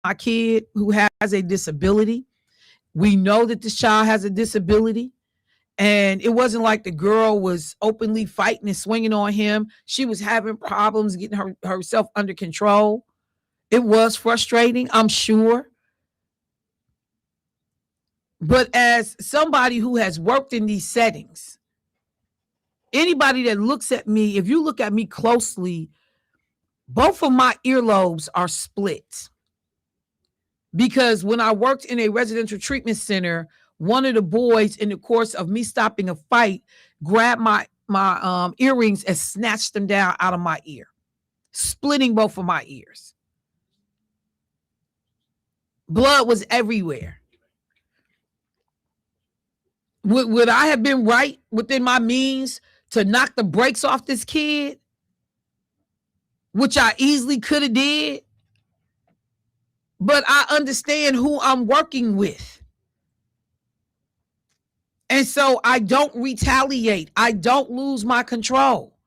my kid who has a disability. We know that this child has a disability. And it wasn't like the girl was openly fighting and swinging on him. She was having problems getting herself under control. It was frustrating, I'm sure. But as somebody who has worked in these settings, anybody that looks at me, if you look at me closely, both of my earlobes are split. Because when I worked in a residential treatment center, one of the boys, in the course of me stopping a fight, grabbed my earrings and snatched them down out of my ear, splitting both of my ears. Blood was everywhere. Would I have been right within my means to knock the brakes off this kid, which I easily could have did? But I understand who I'm working with. And so I don't retaliate. I don't lose my control.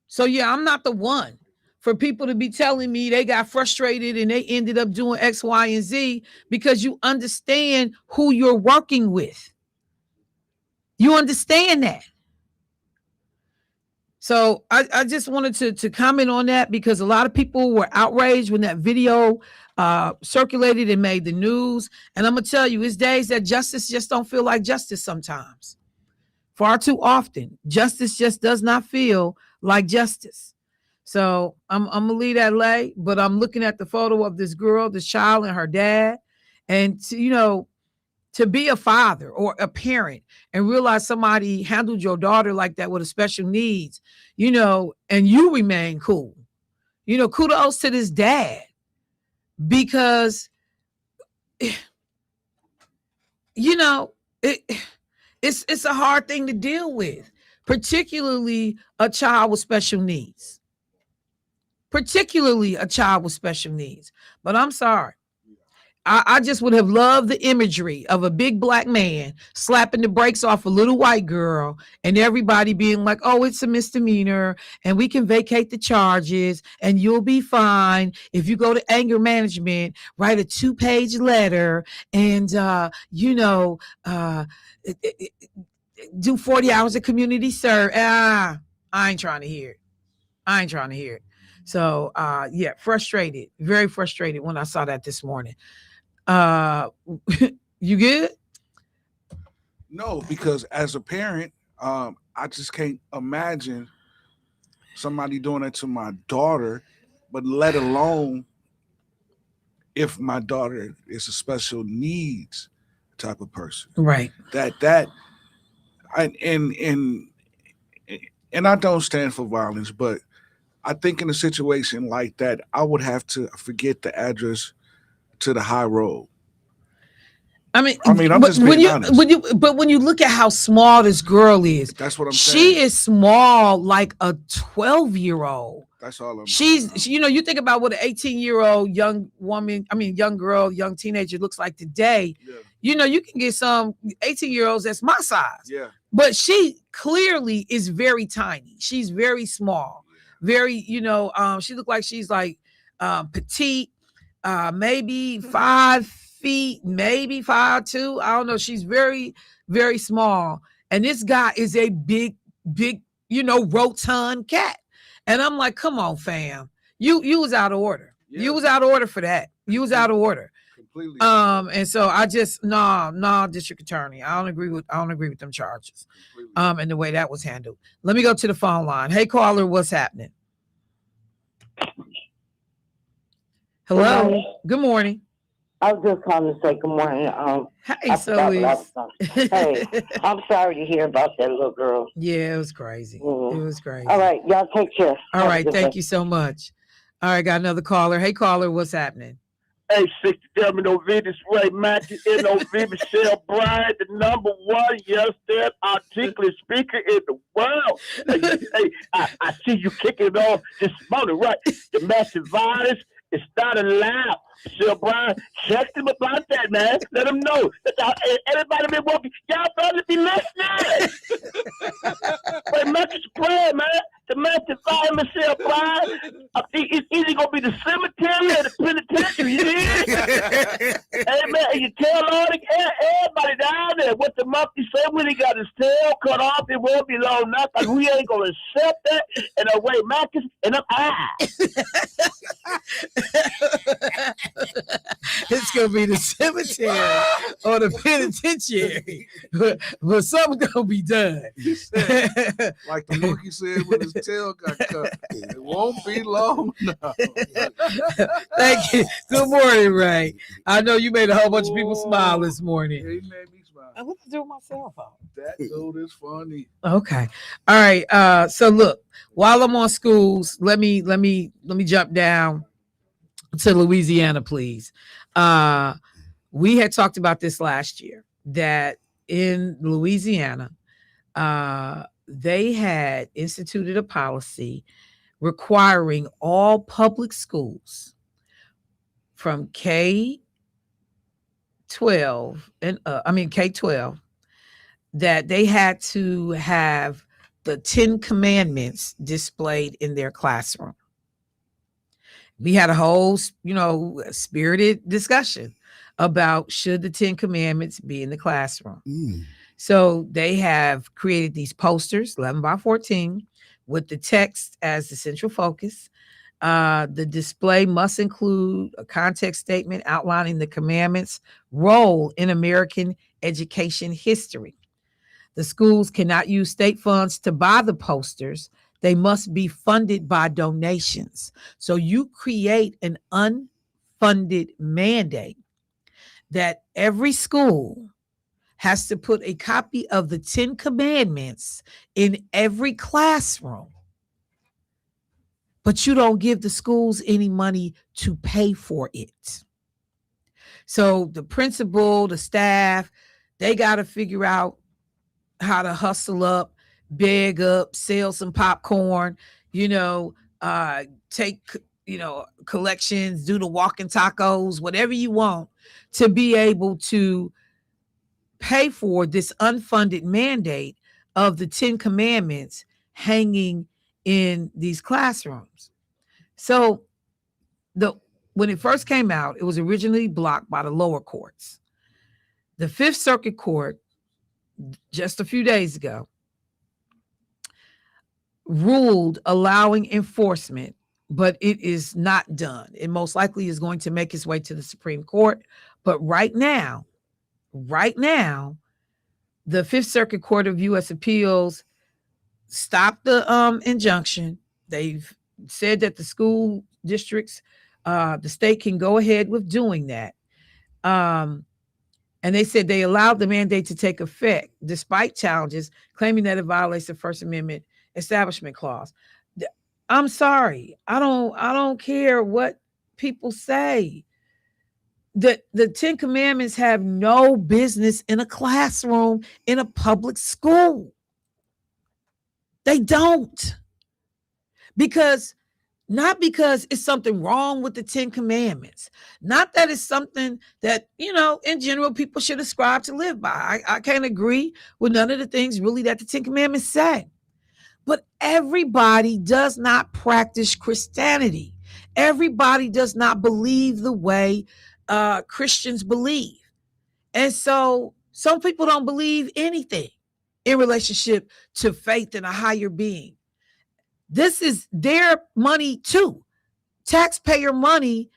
So yeah, I'm not the one for people to be telling me they got frustrated and they ended up doing X, Y, and Z, because you understand who you're working with. You understand that. So I just wanted to comment on that, because a lot of people were outraged when that video circulated and made the news. And I'm going to tell you, it's days that justice just don't feel like justice sometimes. Far too often, justice just does not feel like justice. So I'm going to leave that lay, but I'm looking at the photo of this girl, this child, and her dad. And, to be a father or a parent and realize somebody handled your daughter like that with a special needs, and you remain cool. Kudos to this dad, because, it's a hard thing to deal with, particularly a child with special needs. But I'm sorry. I just would have loved the imagery of a big black man slapping the brakes off a little white girl and everybody being like, oh, it's a misdemeanor and we can vacate the charges and you'll be fine. If you go to anger management, write a 2-page letter and, do 40 hours of community service. I ain't trying to hear it. So, frustrated, very frustrated when I saw that this morning. You good? No, because as a parent, I just can't imagine somebody doing it to my daughter, but let alone if my daughter is a special needs type of person. Right. And I don't stand for violence, but I think in a situation like that, I would have to forget the address to the high road. I'm just being honest. When you look at how small this girl is, that's what I'm saying. She is small, like a 12-year-old. That's all I'm saying. You think about what an 18-year-old young girl, young teenager looks like today. Yeah. You can get some 18-year-olds that's my size. Yeah. But she clearly is very tiny. She's very small. Very, she looked like she's like petite, maybe 5 feet, maybe 5'2". I don't know. She's very, very small. And this guy is a big, rotund cat. And I'm like, come on, fam. You was out of order. Yeah. You was out of order for that. You was out of order. Completely. And so I just district attorney. I don't agree with them charges. Completely. And the way that was handled. Let me go to the phone line. Hey, caller, what's happening? Hello. Good morning. I was just calling to say good morning. Hey, Solis. Hey, I'm sorry to hear about that little girl. Yeah, it was crazy. Mm-hmm. It was crazy. All right, y'all take care. All right, thank you so much. All right, got another caller. Hey, caller, what's happening? Hey, 67 OV, this way, Matthew NOV, Michelle Bryant, the number one, yes, that articulate speaker in the world. Hey, I see you kicking it off this morning, right? Domestic violence is not allowed. Michelle Bryant, check them about that, man. Let them know that everybody been walking. Y'all better be listening. Wait, message prayer, man. Domestic violence, Michelle Bryant. It's either gonna be the cemetery or the penitentiary. You hear? Lord, everybody down there. What the monkey said when he got his tail cut off, it won't be long enough, because we ain't going to accept that. And away, Marcus, and It's gonna be the cemetery or the penitentiary, but something's gonna be done. He said, like the monkey said when his tail got cut, it won't be long now. Thank you. Good morning, Ray. I know you made a whole bunch of people smile this He morning. made me smile. What to do with my cell phone? That dude is funny. Okay. All right. So look, while I'm on schools, let me jump down to Louisiana, please. We had talked about this last year, that in Louisiana, they had instituted a policy requiring all public schools from K-12 and K-12, that they had to have the 10 commandments displayed in their classroom. We had a whole, spirited discussion about should the 10 commandments be in the classroom. So they have created these posters, 11 by 14, with the text as the central focus. The display must include a context statement outlining the commandments' role in American education history. The schools cannot use state funds to buy the posters. They must be funded by donations. So you create an unfunded mandate that every school has to put a copy of the 10 commandments in every classroom. But you don't give the schools any money to pay for it. So the principal, the staff, they got to figure out how to hustle up, beg up, sell some popcorn, take, collections, do the walking tacos, whatever you want to be able to pay for this unfunded mandate of the 10 commandments hanging in these classrooms. So when it first came out, it was originally blocked by the lower courts. The Fifth Circuit Court, just a few days ago, ruled allowing enforcement, but it is not done. It most likely is going to make its way to the Supreme Court. But right now, the Fifth Circuit Court of U.S. Appeals stopped the injunction. They've said that the school districts, the state can go ahead with doing that. And they said they allowed the mandate to take effect despite challenges, claiming that it violates the First Amendment Establishment Clause. I'm sorry. I don't care what people say. The 10 Commandments have no business in a classroom in a public school. They don't. Not because it's something wrong with the 10 Commandments. Not that it's something that, in general, people should ascribe to live by. I can't agree with none of the things really that the 10 Commandments say. But everybody does not practice Christianity. Everybody does not believe the way Christians believe. And so some people don't believe anything in relationship to faith in a higher being. This is their money too, taxpayer money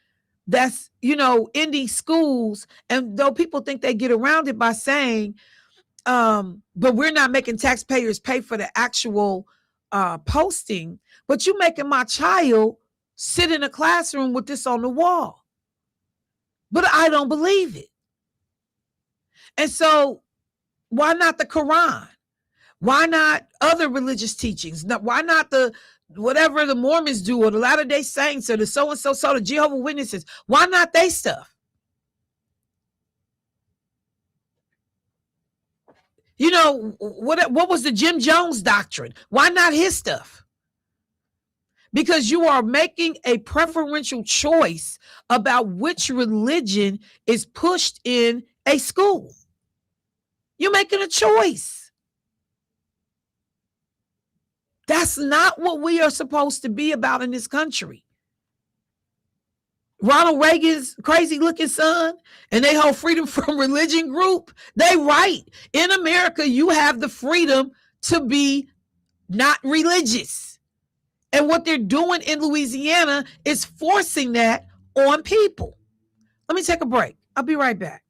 that's, in these schools. And though people think they get around it by saying, but we're not making taxpayers pay for the actual posting, but you making my child sit in a classroom with this on the wall. But I don't believe it. And so why not the Quran? Why not other religious teachings? Why not whatever the Mormons do, or the Latter-day Saints, or the so-and-so, the Jehovah's Witnesses? Why not they stuff? What was the Jim Jones doctrine? Why not his stuff? Because you are making a preferential choice about which religion is pushed in a school. You're making a choice. That's not what we are supposed to be about in this country. Ronald Reagan's crazy looking son and they whole freedom from religion group, they right. In America, you have the freedom to be not religious. And what they're doing in Louisiana is forcing that on people. Let me take a break. I'll be right back.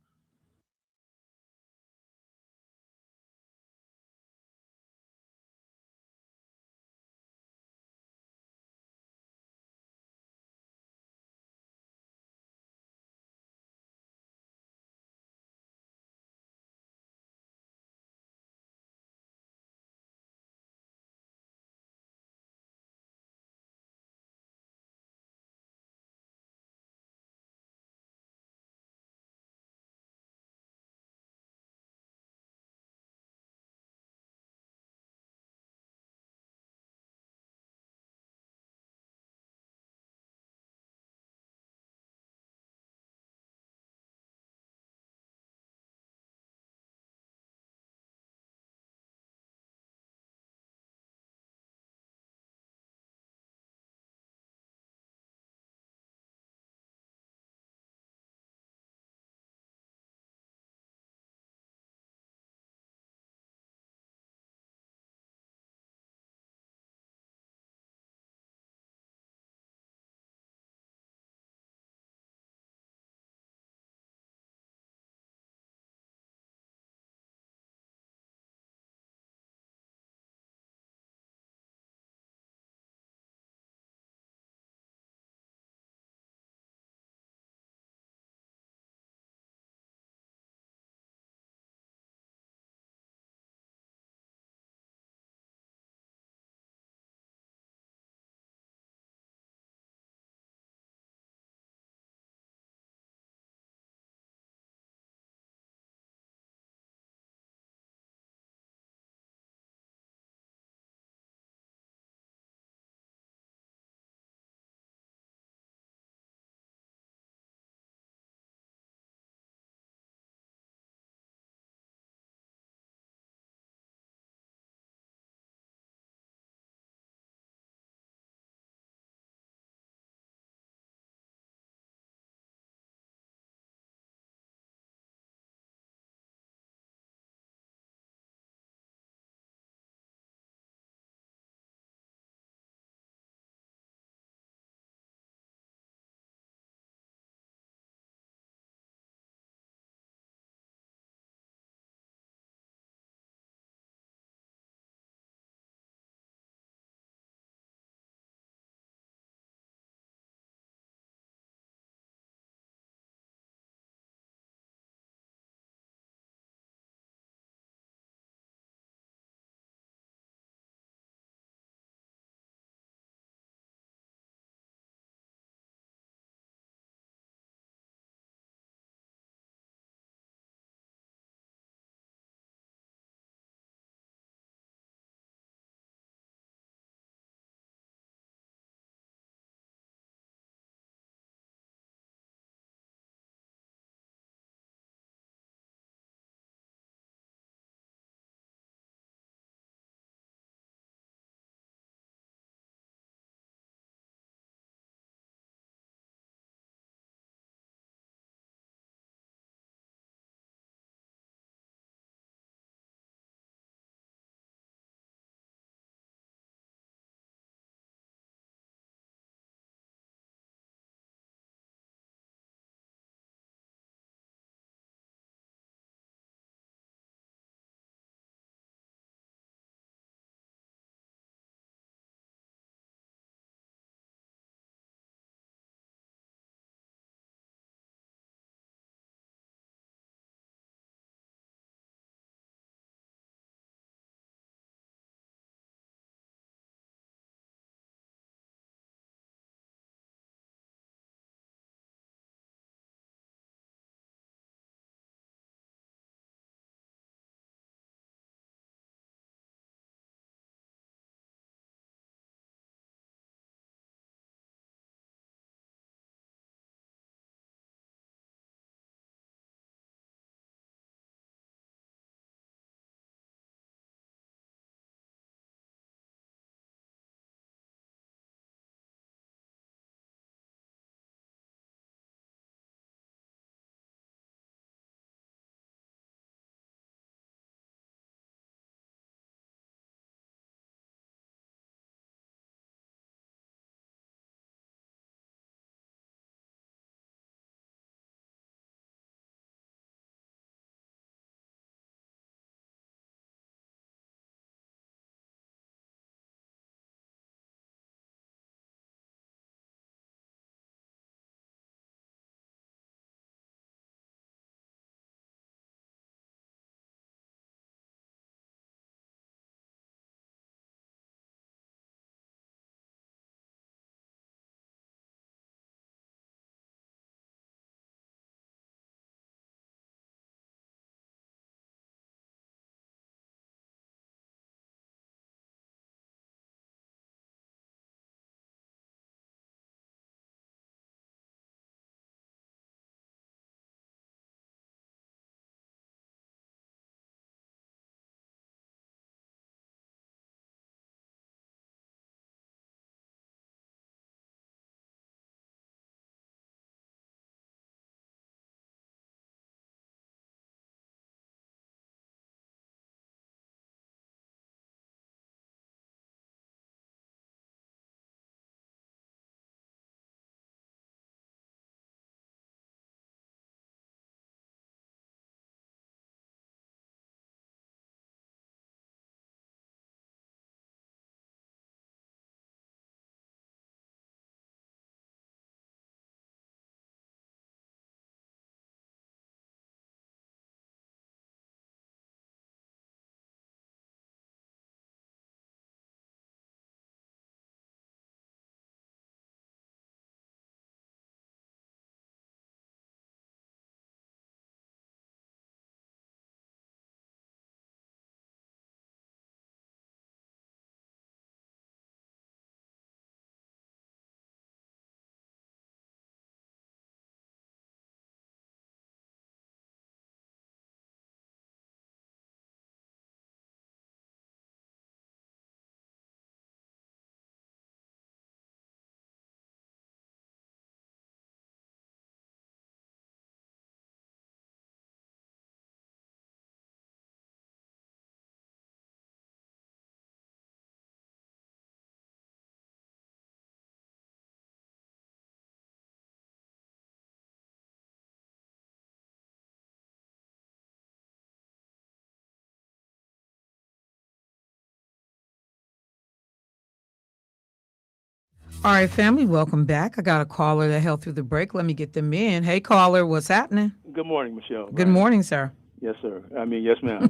All right, family, welcome back. I got a caller that held through the break. Let me get them in. Hey, caller, what's happening? Good morning, Michelle. Good Bryant. morning, sir. Yes, sir. Yes, ma'am.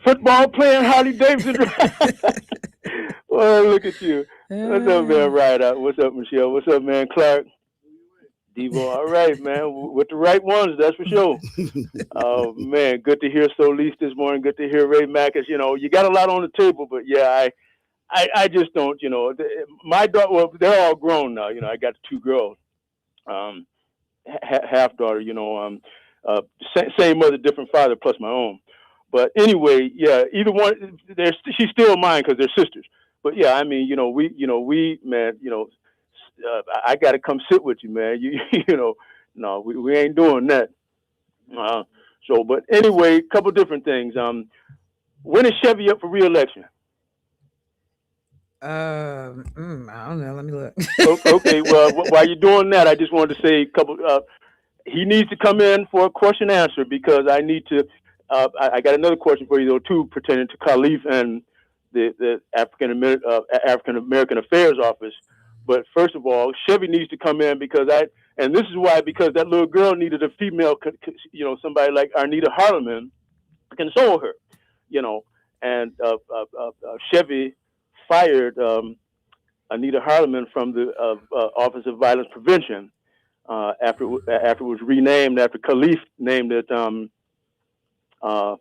Football playing Harley Davidson. Well, look at you. What's up, man? Right. What's up, Michelle? What's up, man? Clark. Devo. All right, man. With the right ones, that's for sure. Oh, man. Good to hear Solis this morning. Good to hear Ray Mackus. You got a lot on the table, but yeah, I just don't, my daughter, well, they're all grown now. I got 2 girls. Half daughter, same mother, different father, plus my own. But anyway, yeah, either one, she's still mine because they're sisters. But yeah, I mean, we, man, I got to come sit with you, man. No, we ain't doing that. But anyway, a couple different things. When is Chevy up for re-election? I don't know. Let me look. Okay, well, while you're doing that, I just wanted to say a couple. He needs to come in for a question and answer because I need to. I got another question for you though too, pertaining to Khalif and the African American Affairs Office. But first of all, Chevy needs to come in because this is why, because that little girl needed a female, somebody like Arnita Harleman to console her, and Chevy fired Anita Harleman from the Office of Violence Prevention after it was renamed after Khalif named it Office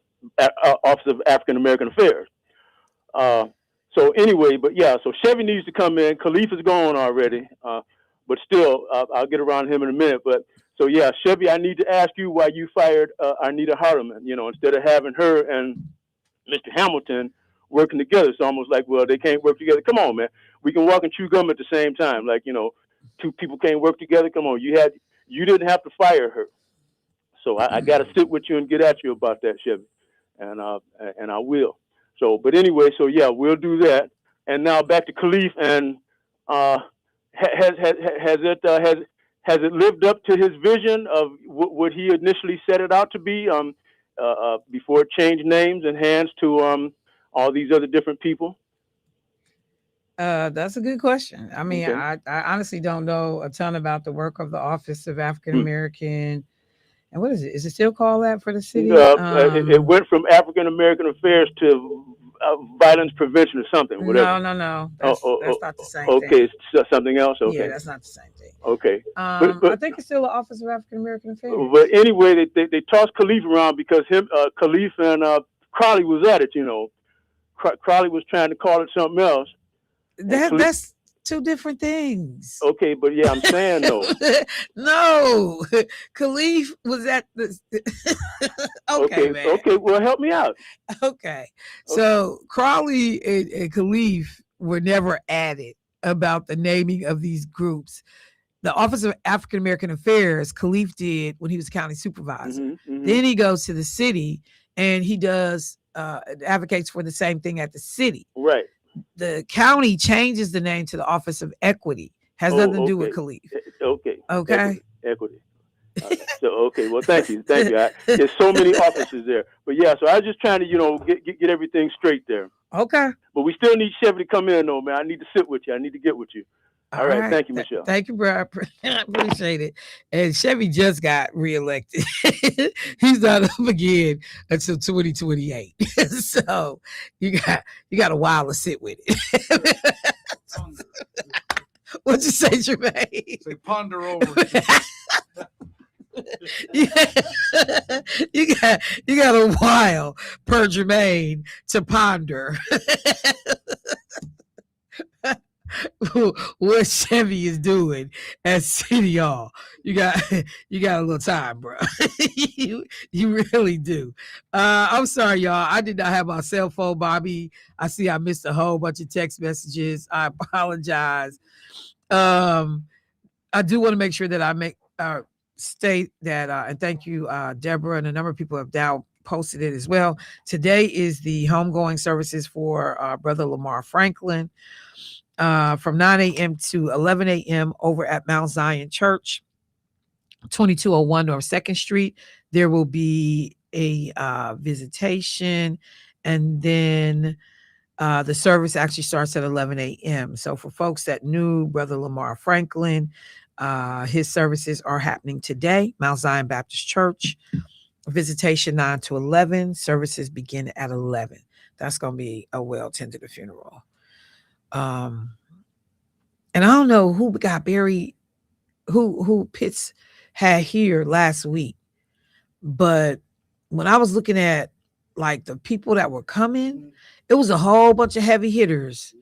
of African American Affairs. So anyway, but yeah, so Chevy needs to come in. Khalif is gone already, but still, I'll get around him in a minute. But so yeah, Chevy, I need to ask you why you fired Arnita Harleman. Instead of having her and Mr. Hamilton working together. It's almost like, well, they can't work together. Come on, man. We can walk and chew gum at the same time. Like, 2 people can't work together. Come on. You didn't have to fire her. So I got to sit with you and get at you about that, Chevy. And I will. So, but anyway, so yeah, we'll do that. And now back to Khalif. And has it lived up to his vision of what he initially set it out to be before it changed names and hands to all these other different people? That's a good question. I mean, okay. I honestly don't know a ton about the work of the Office of African American. And what is it? Is it still called that for the city? It went from African American Affairs to Violence Prevention or something. Whatever. No. That's not the same thing. Okay, it's something else. Okay. Yeah, that's not the same thing. Okay. But I think it's still the Office of African American Affairs. But anyway, they tossed Khalif around because Khalif and Crowley was at it. Crowley was trying to call it something else. That's 2 different things. Okay, but yeah, I'm saying though. No, Khalif was at the. Okay, man. Okay, well, help me out. Okay, so Crowley and Khalif were never added about the naming of these groups. The Office of African American Affairs, Khalif did when he was county supervisor. Mm-hmm. Then he goes to the city and he does advocates for the same thing at the city. Right. The county changes the name to the Office of Equity. Has nothing to do with Khalif. Okay. Equity. Okay. Well, thank you. There's so many offices there, but yeah. So I was just trying to, get everything straight there. Okay. But we still need Chevy to come in, though, man. I need to sit with you. I need to get with you. All right. Thank you, Michelle. Thank you, bro. I appreciate it. And Chevy just got reelected. He's not up again until 2028. So you got a while to sit with it. What'd you say, Jermaine? Say ponder over it. You got a while per Jermaine to ponder what Chevy is doing at City Hall. You got a little time, bro. you really do. I'm sorry, y'all. I did not have my cell phone, Bobby. I see I missed a whole bunch of text messages. I apologize. I do want to make sure that I state that, and thank you, Deborah, and a number of people have now posted it as well. Today is the homegoing services for Brother Lamar Franklin. From 9 a.m. to 11 a.m. over at Mount Zion Church, 2201 North 2nd Street. There will be a visitation, and then The service actually starts at 11 a.m. So for folks that knew Brother Lamar Franklin, his services are happening today. Mount Zion Baptist Church, visitation 9 to 11. Services begin at 11. That's going to be a well-tended funeral. And I don't know who got buried, who Pitts had here last week. But when I was looking at like the people that were coming, it was a whole bunch of heavy hitters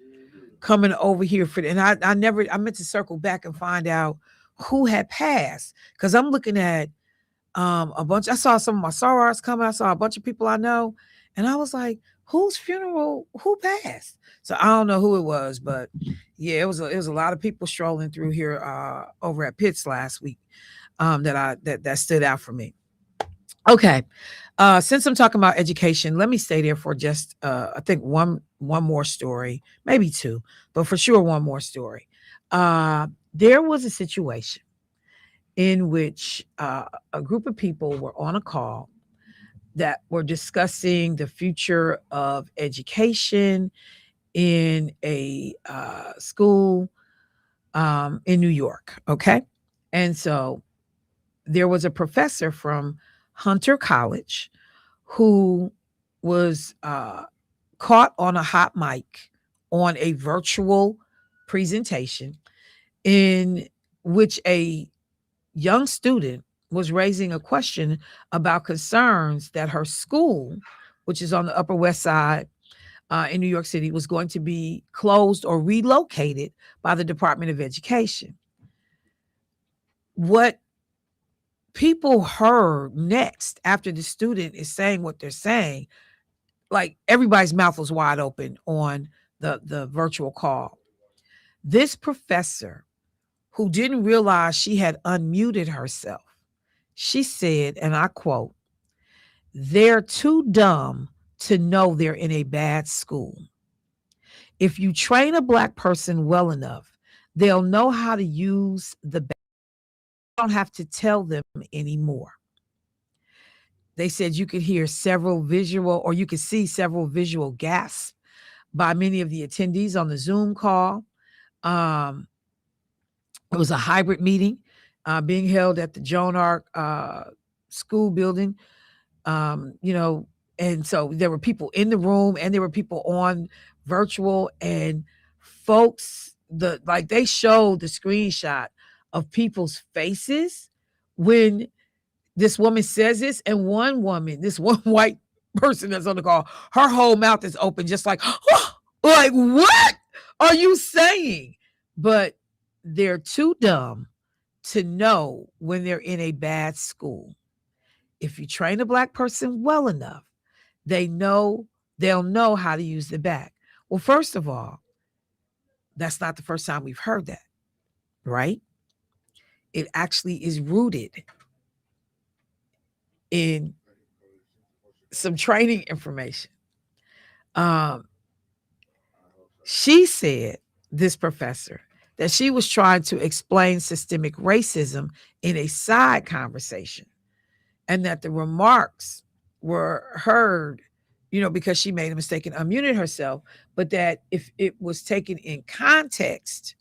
coming over here for, and I meant to circle back and find out who had passed, because I'm looking at a bunch. I saw some of my sorors coming. I saw a bunch of people I know, and I was like, whose funeral? Who passed? So I don't know who it was, but yeah, it was a lot of people strolling through here over at Pitts last week that stood out for me. Okay. Since I'm talking about education, let me stay there for just I think one more story, maybe two, but for sure one more story. There was a situation in which a group of people were on a call that were discussing the future of education in a school in New York. Okay. And so there was a professor from Hunter College who was caught on a hot mic on a virtual presentation in which a young student was raising a question about concerns that her school, which is on the Upper West Side in New York City, was going to be closed or relocated by the Department of Education. What people heard next after the student is saying what they're saying, like everybody's mouth was wide open on the virtual call. This professor, who didn't realize she had unmuted herself, she said, and I quote, "They're too dumb to know they're in a bad school. If you train a Black person well enough, they'll know how to use the bad. You don't have to tell them anymore." They said you could hear several visual, or you could see several visual gasps by many of the attendees on the Zoom call. It was a hybrid meeting being held at the Joan Arc school building, and so there were people in the room and there were people on virtual, and folks, they showed the screenshot of people's faces when this woman says this, and one woman, this one white person that's on the call, her whole mouth is open, just like, like, what are you saying? But they're too dumb to know when they're in a bad school. If you train a Black person well enough, they'll know how to use the back. Well, first of all, that's not the first time we've heard that, right? It actually is rooted in some training information. She said, this professor, that she was trying to explain systemic racism in a side conversation, and that the remarks were heard, because she made a mistake and unmuted herself, but that if it was taken in context,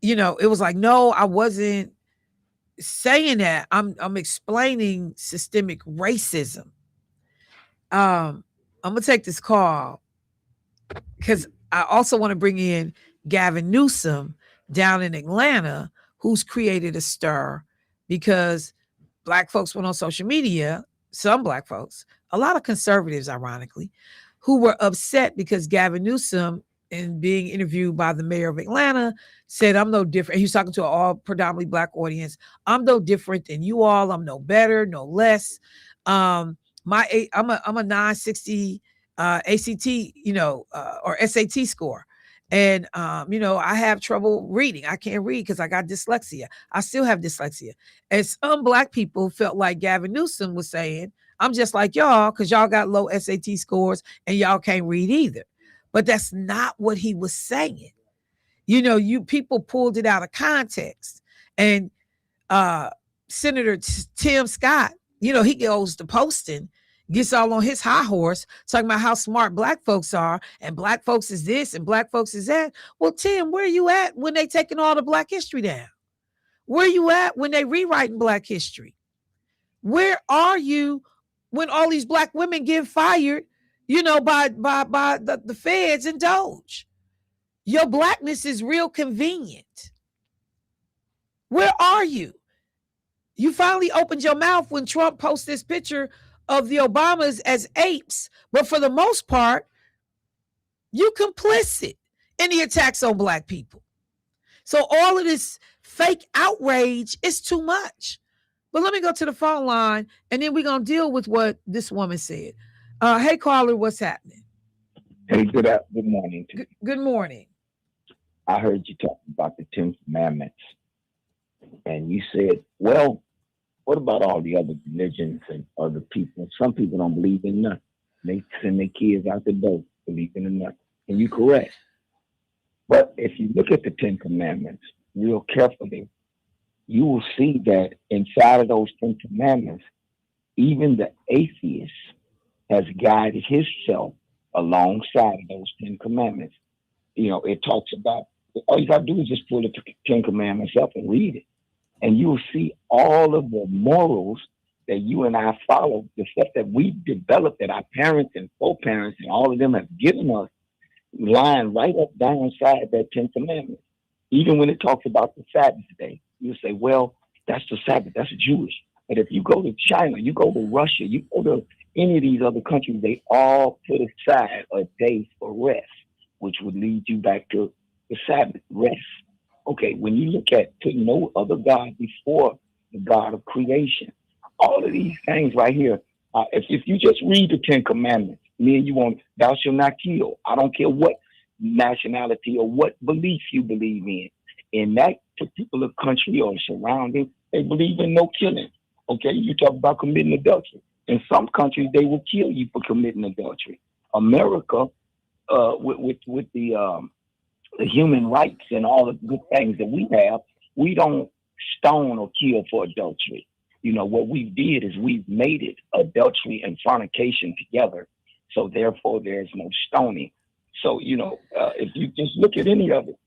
it was like, no, I wasn't saying that. I'm explaining systemic racism. I'm gonna take this call because I also want to bring in Gavin Newsom down in Atlanta, who's created a stir because Black folks went on social media, some Black folks, a lot of conservatives, ironically, who were upset because Gavin Newsom, in being interviewed by the mayor of Atlanta, said, "I'm no different." He was talking to an all predominantly Black audience. "I'm no different than you all. I'm no better, no less. I'm a 960 ACT, or SAT score. And, I have trouble reading. I can't read because I got dyslexia. I still have dyslexia." And some Black people felt like Gavin Newsom was saying, "I'm just like y'all because y'all got low SAT scores and y'all can't read either." But that's not what he was saying. You people pulled it out of context. And Senator Tim Scott, he goes to posting, gets all on his high horse, talking about how smart black folks are, and black folks is this and black folks is that. Well, Tim, where you at when they taking all the black history down? Where you at when they rewriting black history? Where are you when all these black women get fired, by the feds and Doge? Your blackness is real convenient. Where are you? You finally opened your mouth when Trump posted this picture of the Obamas as apes, but for the most part, you complicit in the attacks on black people. So all of this fake outrage is too much. But let me go to the phone line, and then we're going to deal with what this woman said. Hey, caller, what's happening? Hey, good morning. Good morning. I heard you talk about the 10 Commandments, and you said, well, what about all the other religions and other people? Some people don't believe in nothing. They send their kids out the door believing in nothing. And you're correct. But if you look at the 10 Commandments real carefully, you will see that inside of those 10 Commandments, even the atheist has guided himself alongside of those 10 Commandments. It talks about, all you got to do is just pull the 10 Commandments up and read it. And you will see all of the morals that you and I follow, the stuff that we developed, that our parents and foreparents and all of them have given us, lying right up down inside that 10 Commandments. Even when it talks about the Sabbath day, you say, well, that's the Sabbath, that's Jewish. But if you go to China, you go to Russia, you go to any of these other countries, they all put aside a day for rest, which would lead you back to the Sabbath, rest. Okay, when you look at putting no other God before the God of creation, all of these things right here, if you just read the 10 Commandments, me and you want, thou shalt not kill. I don't care what nationality or what belief you believe in that particular country or surrounding, they believe in no killing. Okay, you talk about committing adultery. In some countries, they will kill you for committing adultery. America, with the human rights and all the good things that we have, we don't stone or kill for adultery. What we did is we've made it adultery and fornication together. So therefore, there's no stoning. So, if you just look at any of it.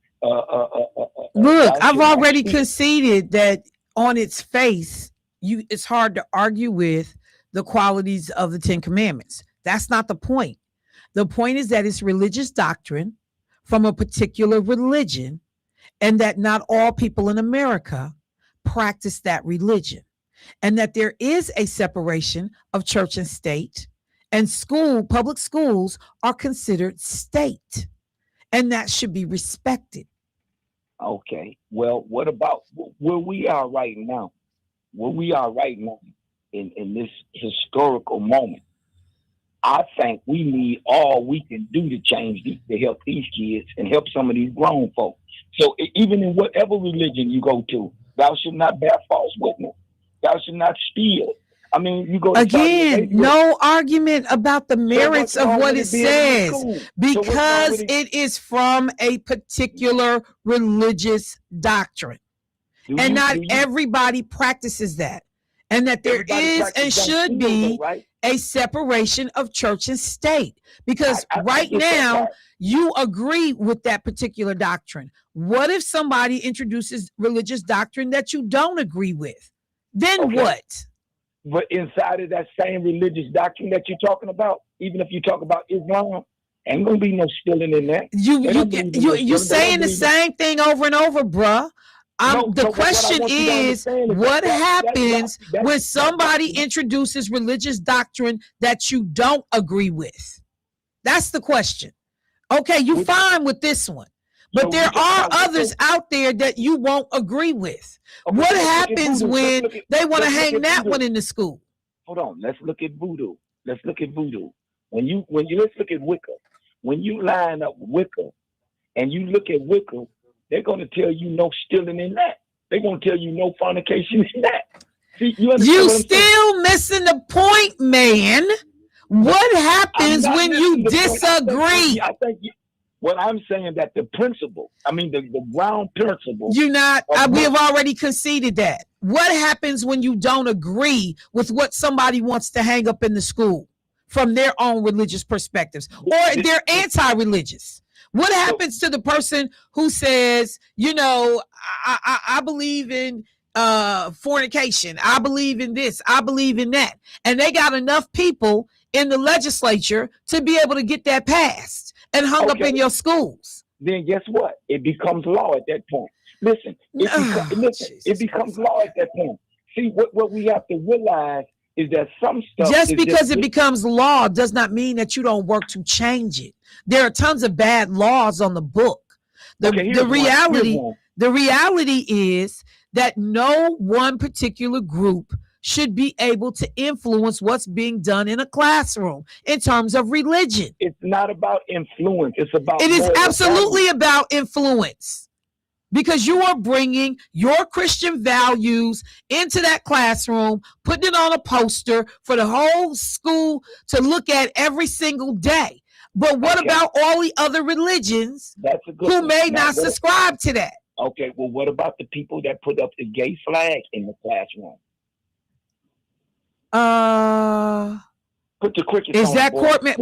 Look, I've already conceded that on its face, it's hard to argue with the qualities of the 10 Commandments. That's not the point. The point is that it's religious doctrine from a particular religion, and that not all people in America practice that religion, and that there is a separation of church and state, and public schools are considered state, and that should be respected. Okay. Well, what about where we are right now? Where we are right now in this historical moment, I think we need all we can do to change to help these kids and help some of these grown folks. So even in whatever religion you go to, thou should not bear false witness. Thou should not steal. I mean, you go again, no argument about the merits of what it says, because it is from a particular religious doctrine. And not everybody practices that. And that there is and should be a separation of church and state. Because right now, you agree with that particular doctrine. What if somebody introduces religious doctrine that you don't agree with? Then what? But inside of that same religious doctrine that you're talking about, even if you talk about Islam, ain't gonna be no stealing in that. You saying the same thing over and over, bruh. The question is, what happens when somebody introduces religious doctrine that you don't agree with? That's the question. Okay, you fine with this one, but there are others out there that you won't agree with. What happens when they want to hang that one in the school? Hold on, let's look at voodoo. Let's look at Wicca. When you line up Wicca and you look at Wicca, they're going to tell you no stealing in that. They're going to tell you no fornication in that. See, you still missing the point, man. What happens when you disagree? Well, I'm saying that the principle, the ground principle. You're not, we have already conceded that. What happens when you don't agree with what somebody wants to hang up in the school? from their own religious perspectives, or they're anti-religious. What happens to the person who says, you know, I believe in fornication, I believe in this, I believe in that, and they got enough people in the legislature to be able to get that passed and hung up in your schools? Then guess what? It becomes law at that point. Listen, it becomes law at that point. See, what we have to realize is that some stuff, just because it becomes law does not mean that you don't work to change it. There are tons of bad laws on the book. The reality is that no one particular group should be able to influence what's being done in a classroom in terms of religion. It's not about influence. It's about. It is absolutely about influence, because you are bringing your Christian values into that classroom, putting it on a poster for the whole school to look at every single day. But what about all the other religions who may not subscribe to that? Okay, well, what about the people that put up the gay flag in the classroom? Put the crickets is on, that court? Wait.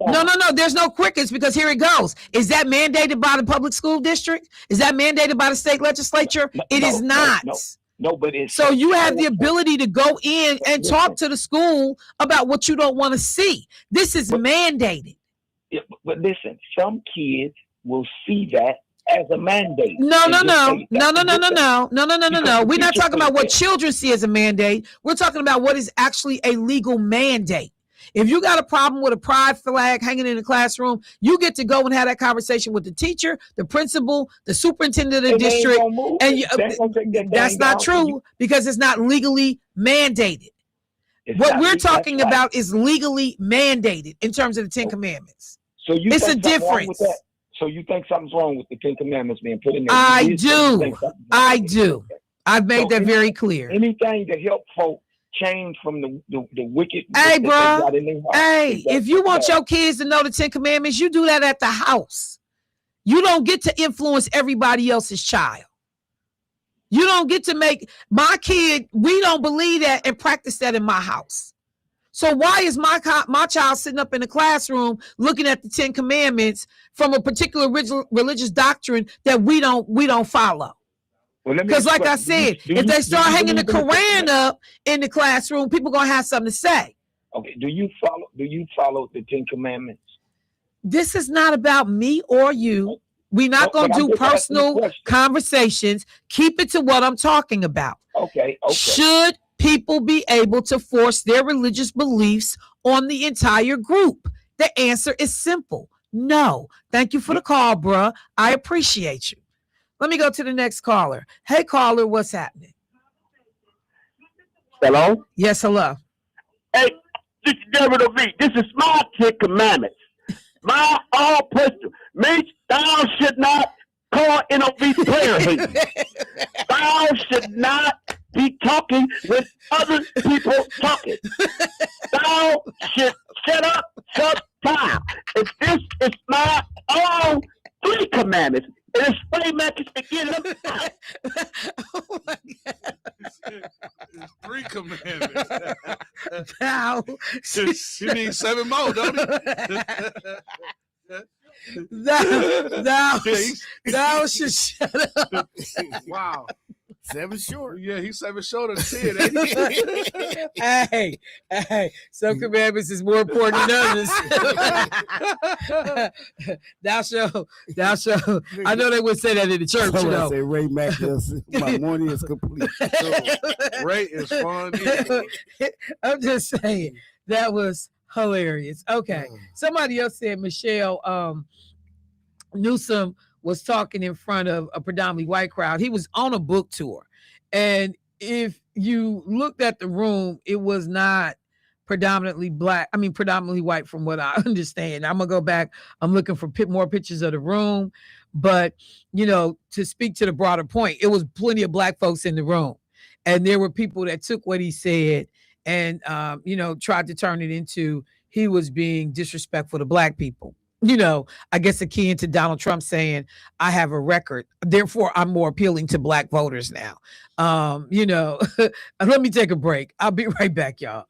No. There's no crickets, because here it goes. Is that mandated by the public school district? Is that mandated by the state legislature? It is not. No, but it's so you have the ability to go in and talk to the school about what you don't want to see. This is mandated. But listen, some kids will see that as a mandate. No. We're not talking about what children see as a mandate. We're talking about what is actually a legal mandate. If you got a problem with a pride flag hanging in the classroom, you get to go and have that conversation with the teacher, the principal, the superintendent of the district. And that's not true, because it's not legally mandated. What we're talking about is legally mandated in terms of the Ten Commandments. So it's a difference. So you think something's wrong with the Ten Commandments being put in there? I do. I've made that very clear. Anything to help folks change from the wicked. Hey, bro. Hey, if you want your kids to know the Ten Commandments, you do that at the house. You don't get to influence everybody else's child. You don't get to make my kid. We don't believe that and practice that in my house. So why is my child sitting up in the classroom looking at the Ten Commandments from a particular religious doctrine that we don't follow? Because like I said, if they start hanging the Quran up in the classroom, people gonna have something to say. Okay, do you follow the Ten Commandments? This is not about me or you. We're not gonna do personal conversations. Keep it to what I'm talking about. Okay. Should people be able to force their religious beliefs on the entire group? The answer is simple. No. Thank you for the call, bruh. I appreciate you. Let me go to the next caller. Hey, caller, what's happening? Hello? Yes, hello. Hey, this is David O.V. This is my Ten Commandments. My all personal. Means thou should not call NOV player hate. Thou should not be talking when other people talking. Thou should shut up sometime. And this is my own 3 commandments. And it's funny, man, just beginning of Oh my God. It's 3 commandments. Thou You need 7 more, don't you? thou should shut up. Wow. 7 short. Yeah, he's 7 short of 10, ain't he? Hey, some commandments is more important than others. Thou shalt. I know they would say that in the church, you know. Say Ray Mack, my morning is complete. Ray is fun. I'm just saying, that was hilarious. Okay. Somebody else said Michelle Newsom was talking in front of a predominantly white crowd. He was on a book tour. And if you looked at the room, it was not predominantly black. I mean, predominantly white from what I understand. I'm going to go back. I'm looking for more pictures of the room. But, you know, to speak to the broader point, it was plenty of black folks in the room. And there were people that took what he said and, you know, tried to turn it into he was being disrespectful to black people. You know, I guess akin to Donald Trump saying, I have a record, therefore I'm more appealing to black voters now. You know, let me take a break. I'll be right back, y'all.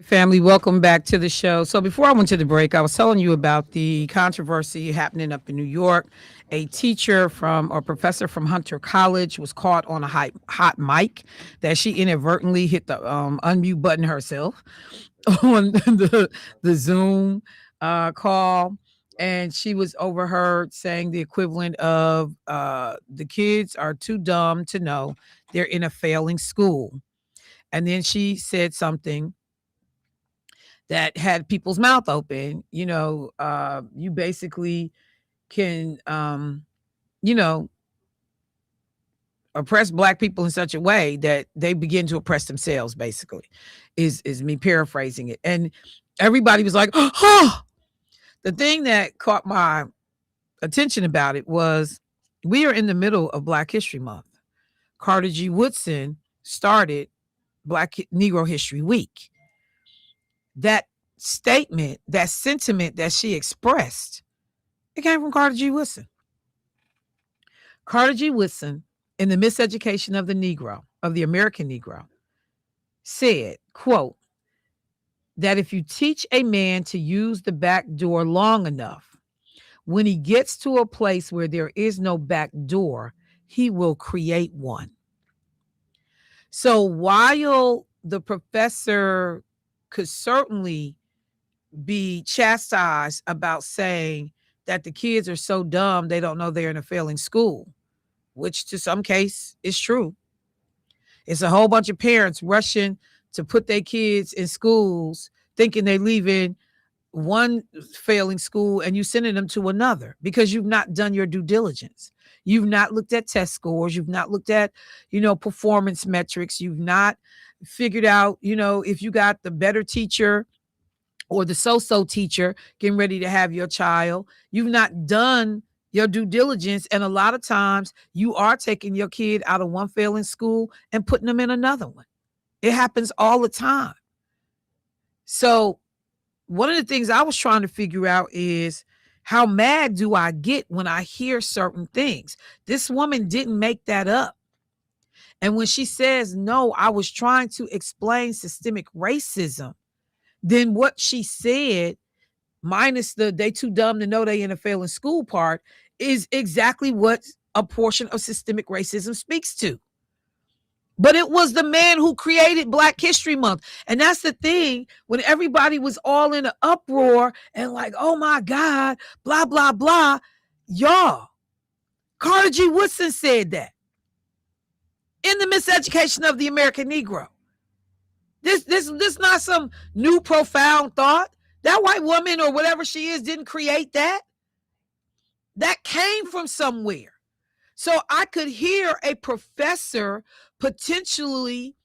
Family, welcome back to the show. So before I went to the break, I was telling you about the controversy happening up in New York. A teacher from or professor from Hunter College was caught on a hot mic that she inadvertently hit the unmute button herself on the Zoom call. And she was overheard saying the equivalent of the kids are too dumb to know they're in a failing school. And then she said something that had people's mouth open. You basically can, you know, oppress black people in such a way that they begin to oppress themselves, basically, is me paraphrasing it. And everybody was like, oh, the thing that caught my attention about it was we are in the middle of Black History Month. Carter G. Woodson started Black Negro History Week. That statement, that sentiment that she expressed, it came from Carter G. Woodson. Carter G. Woodson, in the miseducation of the Negro, of the American Negro, said, quote, that if you teach a man to use the back door long enough, when he gets to a place where there is no back door, he will create one. So while the professor could certainly be chastised about saying that the kids are so dumb they don't know they're in a failing school, which to some case is true. It's a whole bunch of parents rushing to put their kids in schools thinking they're leaving one failing school and you sending them to another because you've not done your due diligence. You've not looked at test scores. You've not looked at, performance metrics. You've not figured out, if you got the better teacher or the so-so teacher getting ready to have your child. You've not done your due diligence. And a lot of times you are taking your kid out of one failing school and putting them in another one. It happens all the time. So one of the things I was trying to figure out is how mad do I get when I hear certain things? This woman didn't make that up. And when she says, no, I was trying to explain systemic racism, then what she said, minus the they too dumb to know they in a failing school part, is exactly what a portion of systemic racism speaks to. But it was the man who created Black History Month. And that's the thing, when everybody was all in an uproar and like, oh my God, blah, blah, blah. Y'all, Carter G. Woodson said that in the miseducation of the American Negro. This not some new profound thought. That white woman or whatever she is didn't create that. That came from somewhere. So I could hear a professor potentially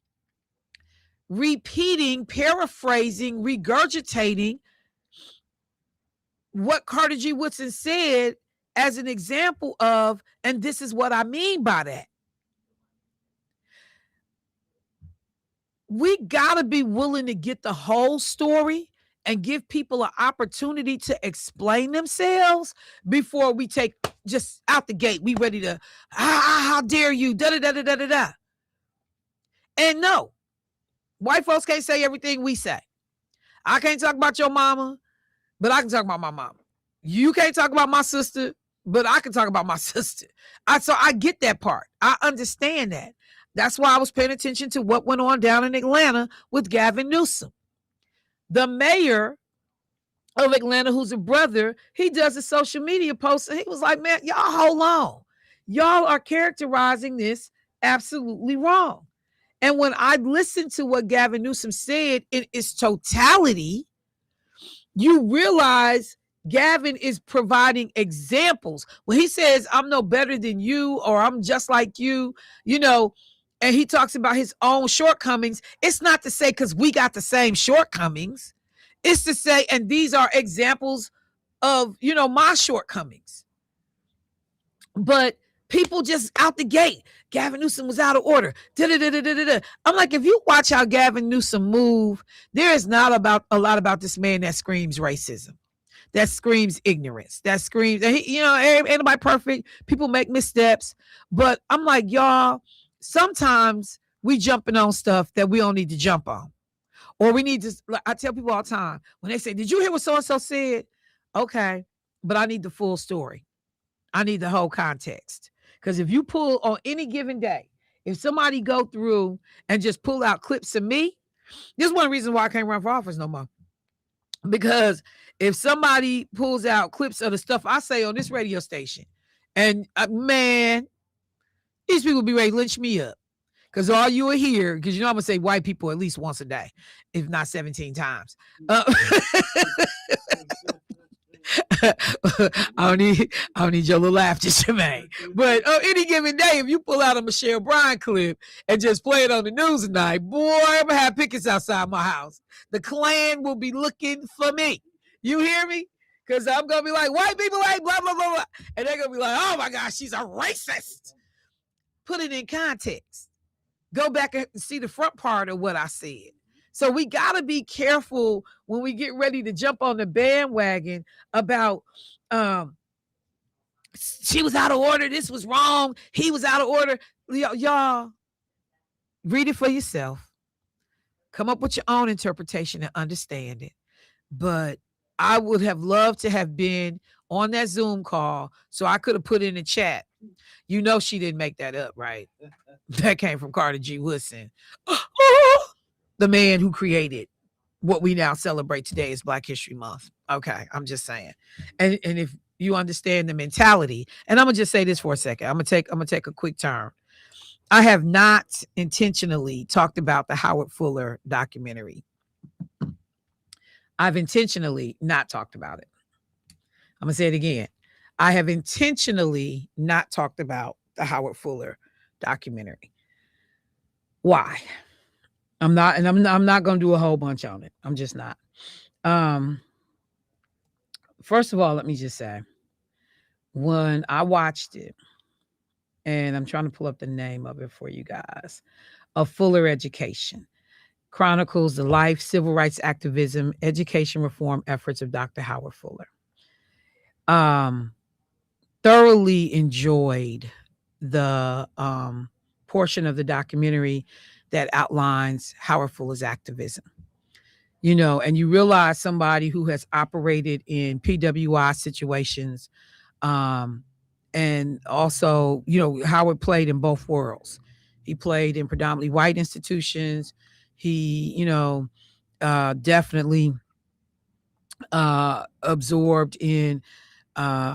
repeating, paraphrasing, regurgitating what Carter G. Woodson said as an example of, and this is what I mean by that. We got to be willing to get the whole story and give people an opportunity to explain themselves before we take just out the gate. We ready to, how dare you, da-da-da-da-da-da-da. And no, white folks can't say everything we say. I can't talk about your mama, but I can talk about my mama. You can't talk about my sister, but I can talk about my sister. So I get that part. I understand that. That's why I was paying attention to what went on down in Atlanta with Gavin Newsom. The mayor of Atlanta, who's a brother, he does a social media post and he was like, man, y'all hold on. Y'all are characterizing this absolutely wrong. And when I listened to what Gavin Newsom said in its totality, you realize Gavin is providing examples. When he says, I'm no better than you, or I'm just like you, and he talks about his own shortcomings, it's not to say because we got the same shortcomings. It's to say, and these are examples of, my shortcomings. But people just out the gate, Gavin Newsom was out of order. I'm like, if you watch how Gavin Newsom move, there is not a lot about this man that screams racism, that screams ignorance, that screams, ain't nobody perfect. People make missteps. But I'm like, y'all, sometimes we jumping on stuff that we don't need to jump on. Or we need to, like, I tell people all the time, when they say, did you hear what so-and-so said? Okay, but I need the full story. I need the whole context. Because if you pull on any given day, if somebody go through and just pull out clips of me, this is one of the reasons why I can't run for office no more. Because if somebody pulls out clips of the stuff I say on this radio station, and man, these people be ready to lynch me up. Because all you will hear, because you know I'm gonna say white people at least once a day, if not 17 times. I don't need your little laughter, Jermaine. But on any given day, if you pull out a Michelle Bryant clip and just play it on the news tonight, boy, I'm gonna have pickets outside my house. The Klan will be looking for me. You hear me? Because I'm gonna be like, white people ain't blah blah blah blah, and they're gonna be like, oh my gosh, she's a racist. Put it in context. Go back and see the front part of what I said. So we got to be careful when we get ready to jump on the bandwagon about she was out of order, this was wrong, he was out of order. Y'all read it for yourself. Come up with your own interpretation and understand it. But I would have loved to have been on that Zoom call so I could have put in the chat. You know she didn't make that up, right? That came from Carter G. Woodson. The man who created what we now celebrate today is Black History Month. Okay, I'm just saying. And if you understand the mentality, and I'm gonna just say this for a second. I'm gonna take a quick turn. I have not intentionally talked about the Howard Fuller documentary. I've intentionally not talked about it. I'm gonna say it again. I have intentionally not talked about the Howard Fuller documentary. Why? I'm not going to do a whole bunch on it. I'm just not. First of all, let me just say, when I watched it, and I'm trying to pull up the name of it for you guys, A Fuller Education, chronicles the life, civil rights activism, education reform efforts of Dr. Howard Fuller. Thoroughly enjoyed the portion of the documentary that outlines Howard Fuller's activism. You know, and you realize somebody who has operated in PWI situations, and also, you know, Howard played in both worlds. He played in predominantly white institutions. He, you know, definitely absorbed in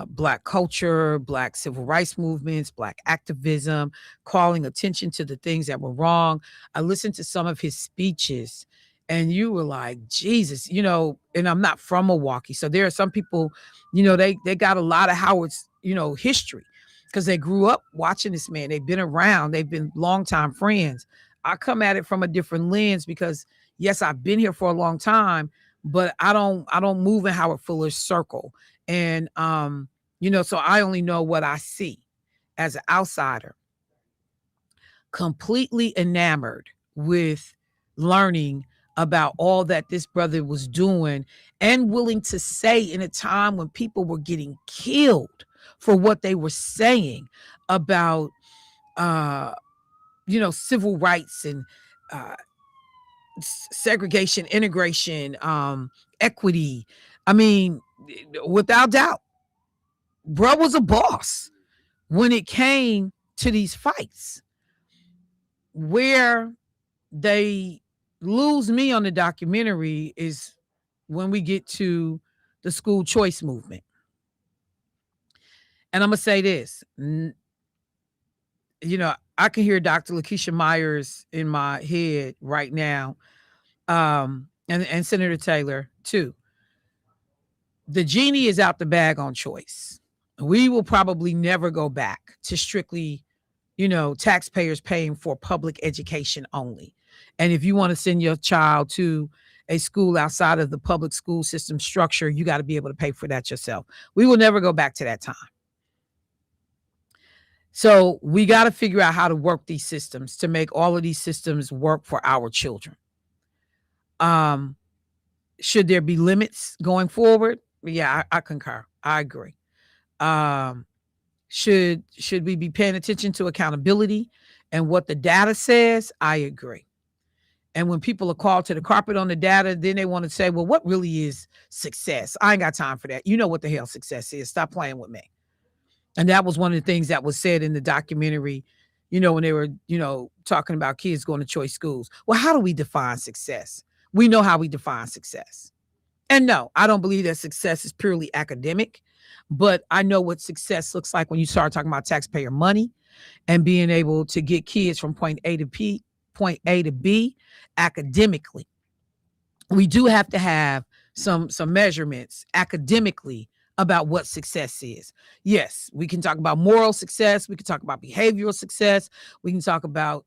Black culture, Black civil rights movements, Black activism, calling attention to the things that were wrong. I listened to some of his speeches and you were like, Jesus, you know, and I'm not from Milwaukee. So there are some people, you know, they got a lot of Howard's, you know, history because they grew up watching this man. They've been around. They've been longtime friends. I come at it from a different lens because, yes, I've been here for a long time, but I don't move in Howard Fuller's circle. And, you know, so I only know what I see as an outsider, completely enamored with learning about all that this brother was doing and willing to say in a time when people were getting killed for what they were saying about, you know, civil rights and segregation, integration, equity. I mean, without doubt, bro was a boss when it came to these fights. Where they lose me on the documentary is when we get to the school choice movement. And I'm going to say this, you know, I can hear Dr. Lakeisha Myers in my head right now, and Senator Taylor too. The genie is out the bag on choice. We will probably never go back to strictly, you know, taxpayers paying for public education only. And if you want to send your child to a school outside of the public school system structure, you got to be able to pay for that yourself. We will never go back to that time. So we got to figure out how to work these systems to make all of these systems work for our children. Should there be limits going forward? Yeah, I concur. I agree. Should we be paying attention to accountability and what the data says? I agree. And when people are called to the carpet on the data, then they want to say, well, what really is success? I ain't got time for that. You know what the hell success is. Stop playing with me. And that was one of the things that was said in the documentary, when they were, talking about kids going to choice schools. Well, how do we define success? We know how we define success. And no, I don't believe that success is purely academic, but I know what success looks like when you start talking about taxpayer money and being able to get kids from point A to B academically. We do have to have some measurements academically about what success is. Yes, we can talk about moral success. We can talk about behavioral success. We can talk about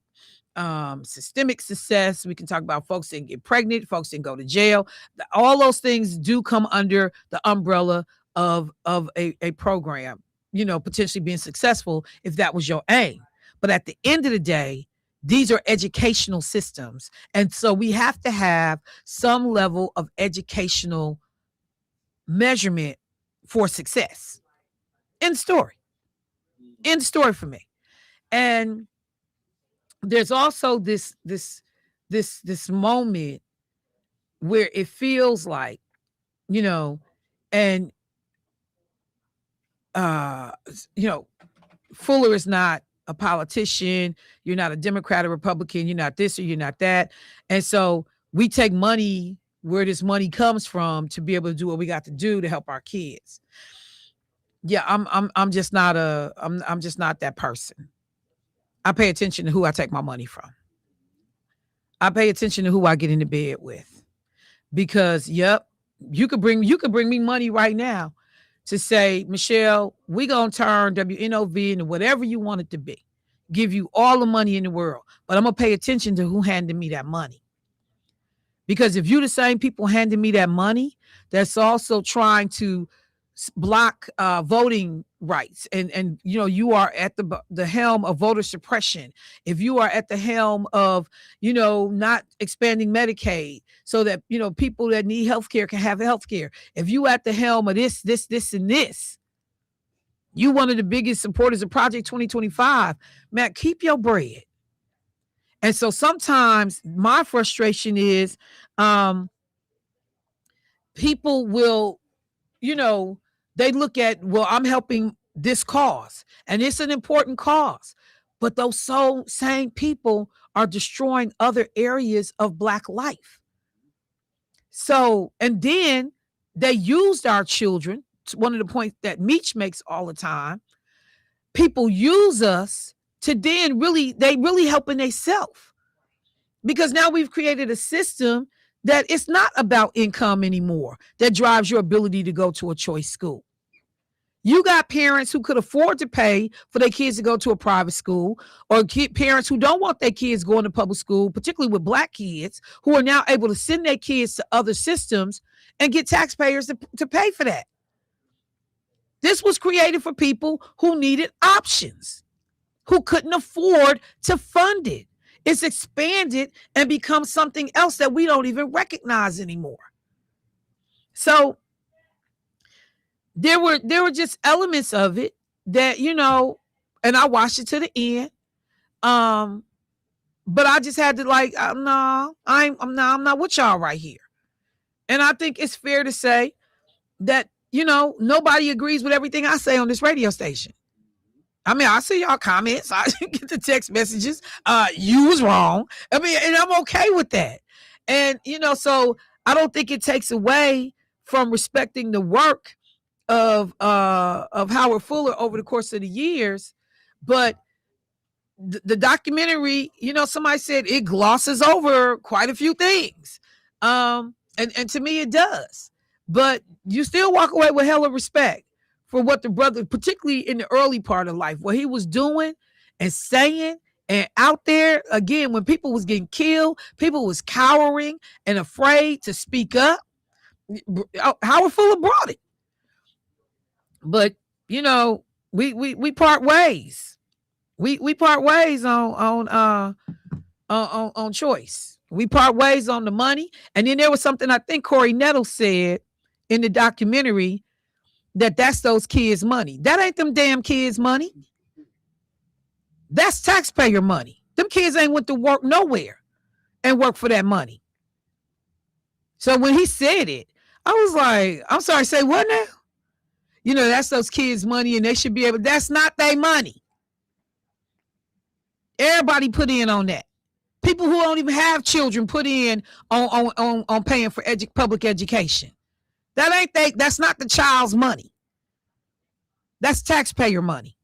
systemic success. We can talk about folks that get pregnant, folks that go to jail. All those things do come under the umbrella of a program, potentially being successful if that was your aim. But at the end of the day, these are educational systems. And so we have to have some level of educational measurement for success. End story for me. And there's also this moment where it feels like, and Fuller is not a politician. You're not a Democrat or Republican. You're not this or you're not that. And so we take money where this money comes from to be able to do what we got to do to help our kids. Yeah, I'm just not that person. I pay attention to who I take my money from. I pay attention to who I get into bed with, because you could bring me money right now to say, Michelle, we gonna turn WNOV into whatever you want it to be. Give you all the money in the world, but I'm gonna pay attention to who handed me that money. Because if you the same people handing me that money, that's also trying to block voting rights, and you are at the helm of voter suppression, if you are at the helm of not expanding Medicaid so that people that need healthcare can have healthcare, if you at the helm of this and this, you one of the biggest supporters of Project 2025, man, keep your bread. And so sometimes my frustration is people will, they look at, well, I'm helping this cause and it's an important cause, but those same people are destroying other areas of Black life. So, and then they used our children. One of the points that Meech makes all the time, people use us to then they really helping themselves, because now we've created a system that it's not about income anymore that drives your ability to go to a choice school. You got parents who could afford to pay for their kids to go to a private school, or parents who don't want their kids going to public school, particularly with Black kids, who are now able to send their kids to other systems and get taxpayers to pay for that. This was created for people who needed options, who couldn't afford to fund it. It's expanded and become something else that we don't even recognize anymore. So there were just elements of it that, and I watched it to the end. But I just had to no, I'm not with y'all right here. And I think it's fair to say that, nobody agrees with everything I say on this radio station. I mean, I see y'all comments. I get the text messages. You was wrong. I mean, and I'm okay with that. And, so I don't think it takes away from respecting the work of Howard Fuller over the course of the years. But the documentary, somebody said it glosses over quite a few things. And to me, it does. But you still walk away with hella respect for what the brother, particularly in the early part of life, what he was doing and saying, and out there, again, when people was getting killed, people was cowering and afraid to speak up. Howard Fuller brought it. But, we part ways. We part ways on choice. We part ways on the money. And then there was something I think Corey Nettles said in the documentary, that's those kids' money. That ain't them damn kids' money. That's taxpayer money. Them kids ain't went to work nowhere. and work for that money. So when he said it, I was like, I'm sorry, say what now? You know, that's those kids' money and they should be able, that's not their money. Everybody put in on that. People who don't even have children put in on paying for public education. That's not the child's money. That's taxpayer money.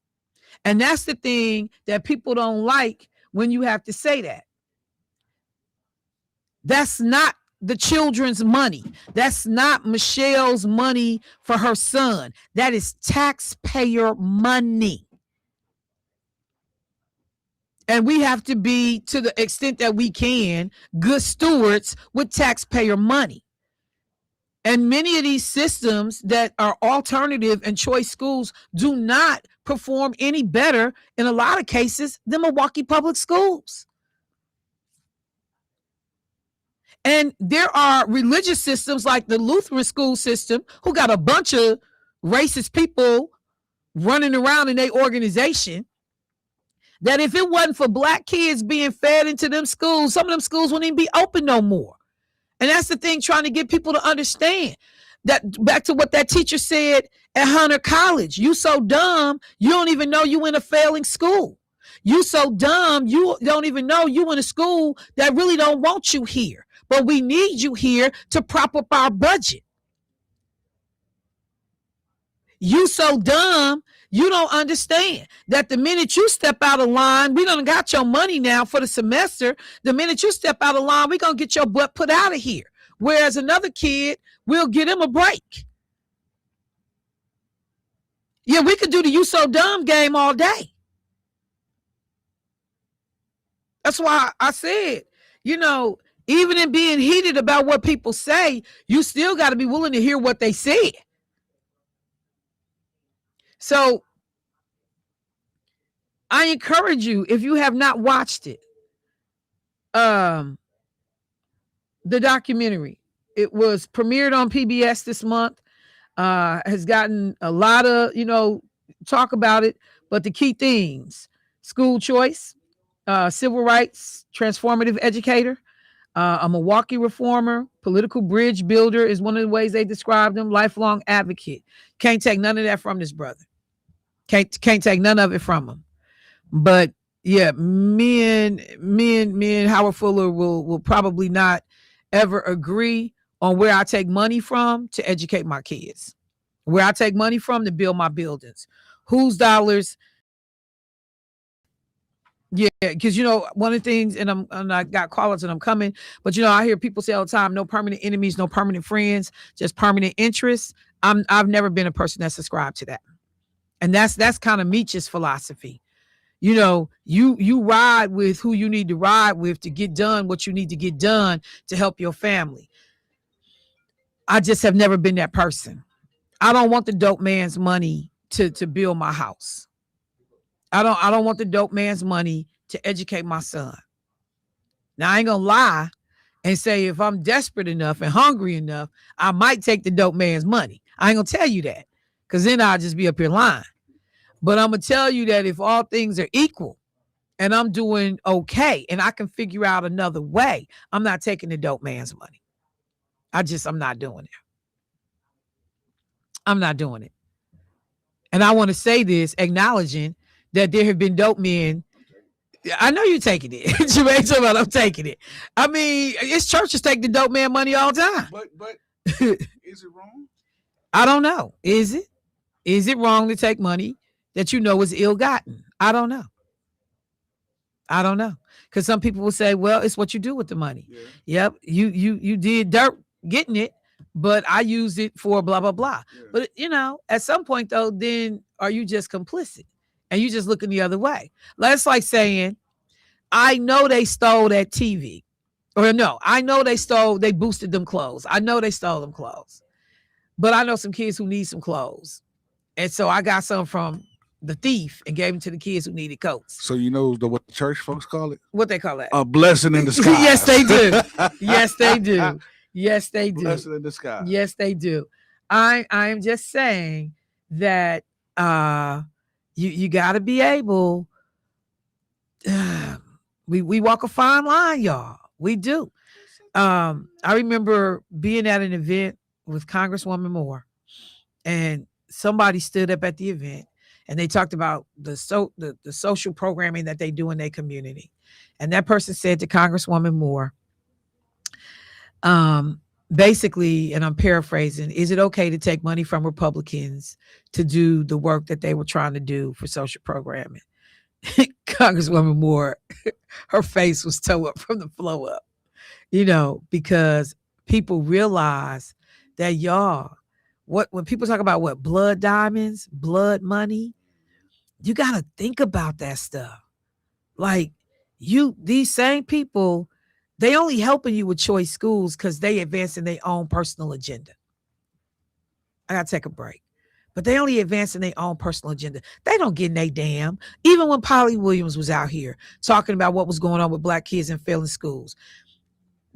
And that's the thing that people don't like when you have to say that. That's not the children's money. That's not Michelle's money for her son. That is taxpayer money. And we have to be, to the extent that we can, good stewards with taxpayer money. And many of these systems that are alternative and choice schools do not perform any better in a lot of cases than Milwaukee public schools. And there are religious systems like the Lutheran school system who got a bunch of racist people running around in their organization that if it wasn't for black kids being fed into them schools, some of them schools wouldn't even be open no more. And that's the thing, trying to get people to understand that. Back to what that teacher said at Hunter College, you so dumb, you don't even know you in a failing school. You so dumb, you don't even know you in a school that really don't want you here. But we need you here to prop up our budget. You so dumb, you don't understand that the minute you step out of line, we done got your money now for the semester. The minute you step out of line, we're going to get your butt put out of here. Whereas another kid, we'll get him a break. Yeah, we could do the you so dumb game all day. That's why I said, you know, even in being heated about what people say, you still got to be willing to hear what they said. So I encourage you, if you have not watched it, the documentary, it was premiered on PBS this month, has gotten a lot of, you know, talk about it, but the key themes: school choice, civil rights, transformative educator, a Milwaukee reformer, political bridge builder is one of the ways they described him, lifelong advocate. Can't take none of that from this brother. Can't take none of it from him. But yeah, me and Howard Fuller will probably not ever agree on where I take money from to educate my kids, where I take money from to build my buildings, whose dollars. Yeah, because you know, one of the things, and I got callers and I'm coming, but you know, I hear people say all the time, no permanent enemies, no permanent friends, just permanent interests. I've never been a person that subscribed to that. And that's kind of Meech's philosophy. You know, you ride with who you need to ride with to get done what you need to get done to help your family. I just have never been that person. I don't want the dope man's money to build my house. I don't want the dope man's money to educate my son. Now I ain't gonna lie and say if I'm desperate enough and hungry enough, I might take the dope man's money. I ain't gonna tell you that, because then I'll just be up here lying. But I'm gonna tell you that if all things are equal and I'm doing okay and I can figure out another way, I'm not taking the dope man's money. I'm not doing it. I'm not doing it. And I want to say this, acknowledging that there have been dope men. I know you're taking it. Jermaine talking about I'm taking it. I mean, it's churches take the dope man money all the time. But is it wrong? I don't know. Is it? Is it wrong to take money that you know is ill-gotten? I don't know. Because some people will say, well, it's what you do with the money. Yeah. Yep. You did dirt getting it, but I used it for blah, blah, blah. Yeah. But, you know, at some point, though, then are you just complicit? And you just looking the other way? That's like saying, I know they stole that TV. Or no, I know they boosted them clothes. I know they stole them clothes. But I know some kids who need some clothes. And so I got some from the thief and gave them to the kids who needed coats. So you know what the church folks call it? What they call it? A blessing in disguise. Yes, they do. Yes, they do. Yes, they do. Blessing in disguise. Yes, they do. I am just saying that you got to be able. We walk a fine line, y'all. We do. I remember being at an event with Congresswoman Moore, and somebody stood up at the event and they talked about the social programming that they do in their community. And that person said to Congresswoman Moore, basically, and I'm paraphrasing, is it okay to take money from Republicans to do the work that they were trying to do for social programming? Congresswoman Moore, her face was toe up from the flow up, because people realize that y'all, when people talk about what blood diamonds, blood money, you got to think about that stuff. Like these same people, they only helping you with choice schools because they advancing their own personal agenda. I gotta take a break. But they only advancing their own personal agenda. They don't get in they damn. Even when Polly Williams was out here talking about what was going on with black kids in failing schools,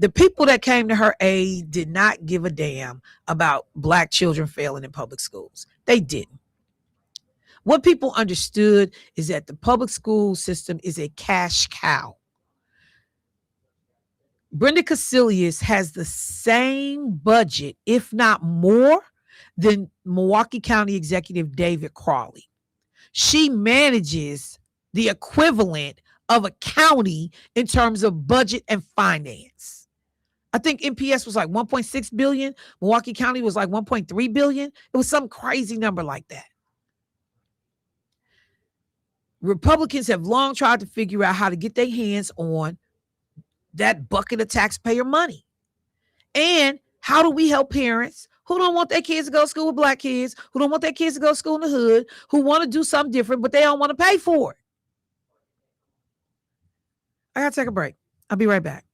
the people that came to her aid did not give a damn about black children failing in public schools. They didn't. What people understood is that the public school system is a cash cow. Brenda Casilius has the same budget, if not more, than Milwaukee County Executive David Crawley. She manages the equivalent of a county in terms of budget and finance. I think MPS was like 1.6 billion. Milwaukee County was like 1.3 billion. It was some crazy number like that. Republicans have long tried to figure out how to get their hands on that bucket of taxpayer money. And how do we help parents who don't want their kids to go to school with black kids, who don't want their kids to go to school in the hood, who want to do something different, but they don't want to pay for it? I got to take a break. I'll be right back.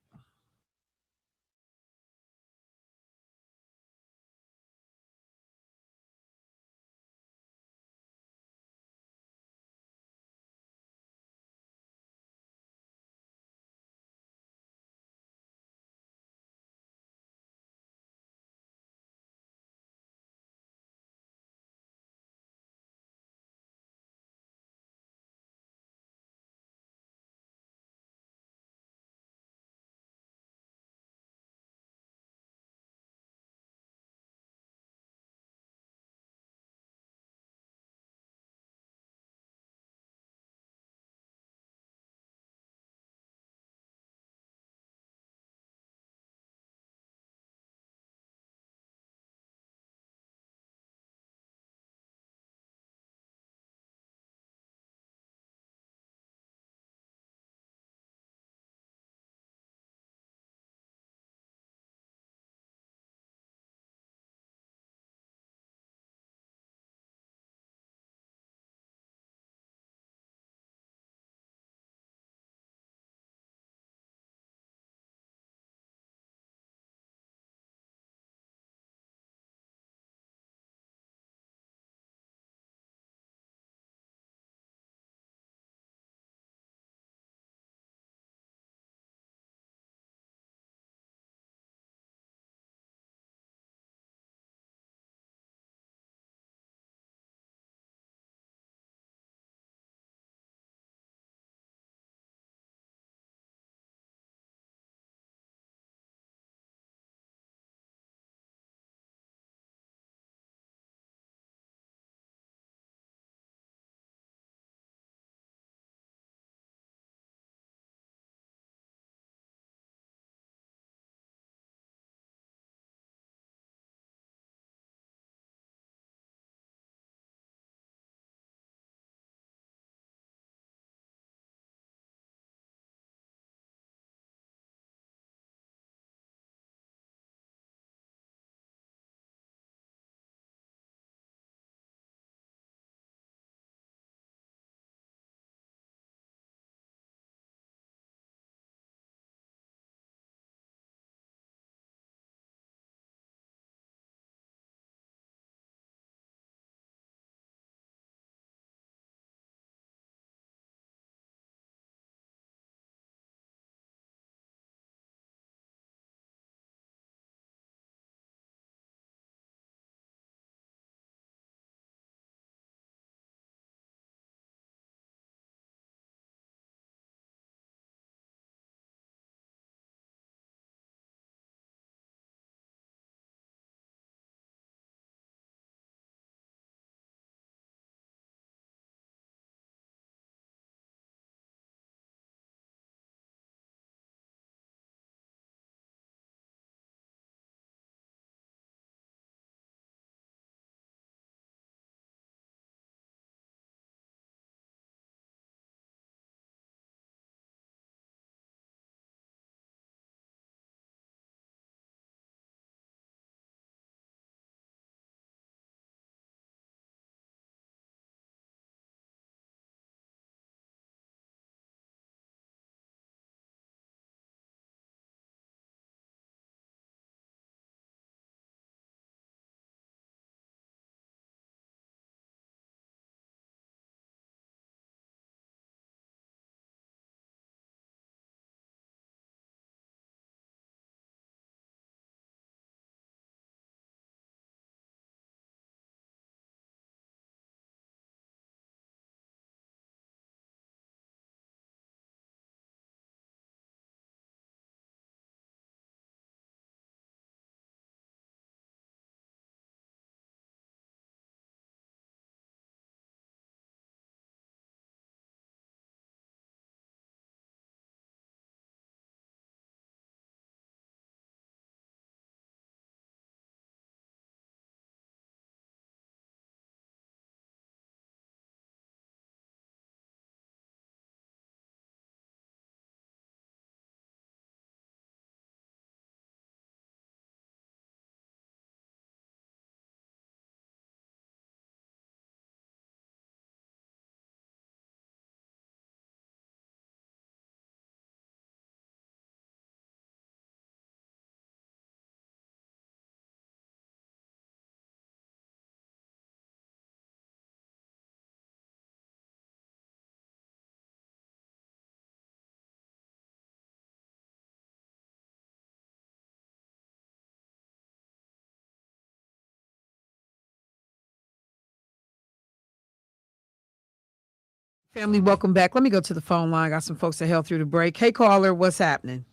Family, welcome back. Let me go to the phone line. Got some folks that held through the break. Hey, caller, what's happening?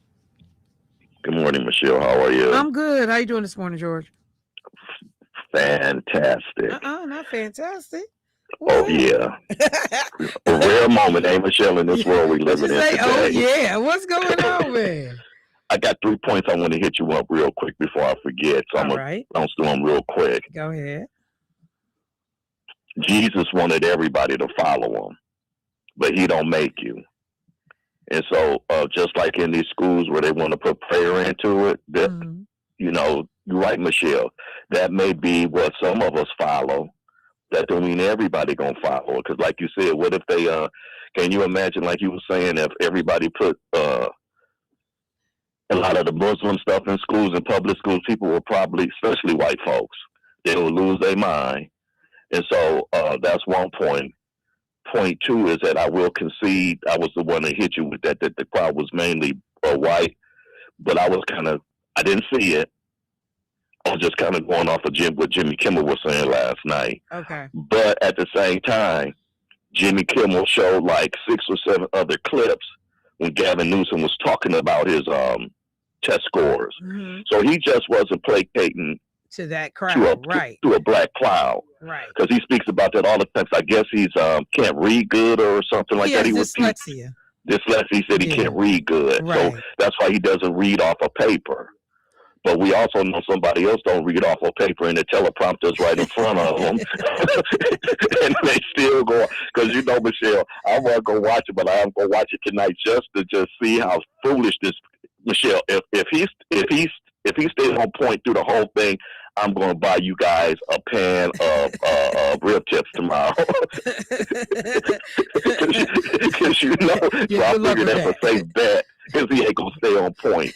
Good morning, Michelle. How are you? I'm good. How you doing this morning, George? Fantastic. Not fantastic. Oh, yeah. A rare moment, eh, Michelle, in this world we live in today. Oh, yeah. What's going on, man? I got 3 points I want to hit you up real quick before I forget. So I'm going to bounce through them real quick. Go ahead. Jesus wanted everybody to follow him, but he don't make you. And so just like in these schools where they want to put prayer into it, that, you know, you're right, Michelle, that may be what some of us follow. That don't mean everybody gonna follow it. Because like you said, what if they, can you imagine, like you were saying, if everybody put a lot of the Muslim stuff in schools and public schools, people will probably, especially white folks, they will lose their mind. And so that's one point. Point two is that I will concede, I was the one that hit you with that the crowd was mainly white, but I didn't see it. I was just kind of going off of what Jimmy Kimmel was saying last night. Okay. But at the same time, Jimmy Kimmel showed like 6 or 7 other clips when Gavin Newsom was talking about his test scores. So he just wasn't placating to that crowd, to a black cloud. Right. Because he speaks about that all the time. I guess he's can't read good or something like that. He has dyslexia. Dyslexia. He said he can't read good. Right. So that's why he doesn't read off a paper. But we also know somebody else don't read off a paper and the teleprompter's right in front of them. And they still go, because you know, Michelle, I want to go watch it, but I am going to watch it tonight just to see how foolish this, Michelle, if he stays on point through the whole thing, I'm going to buy you guys a pan of rib tips tomorrow. Because you know, so I figured that's a safe bet. Because he ain't going to stay on point.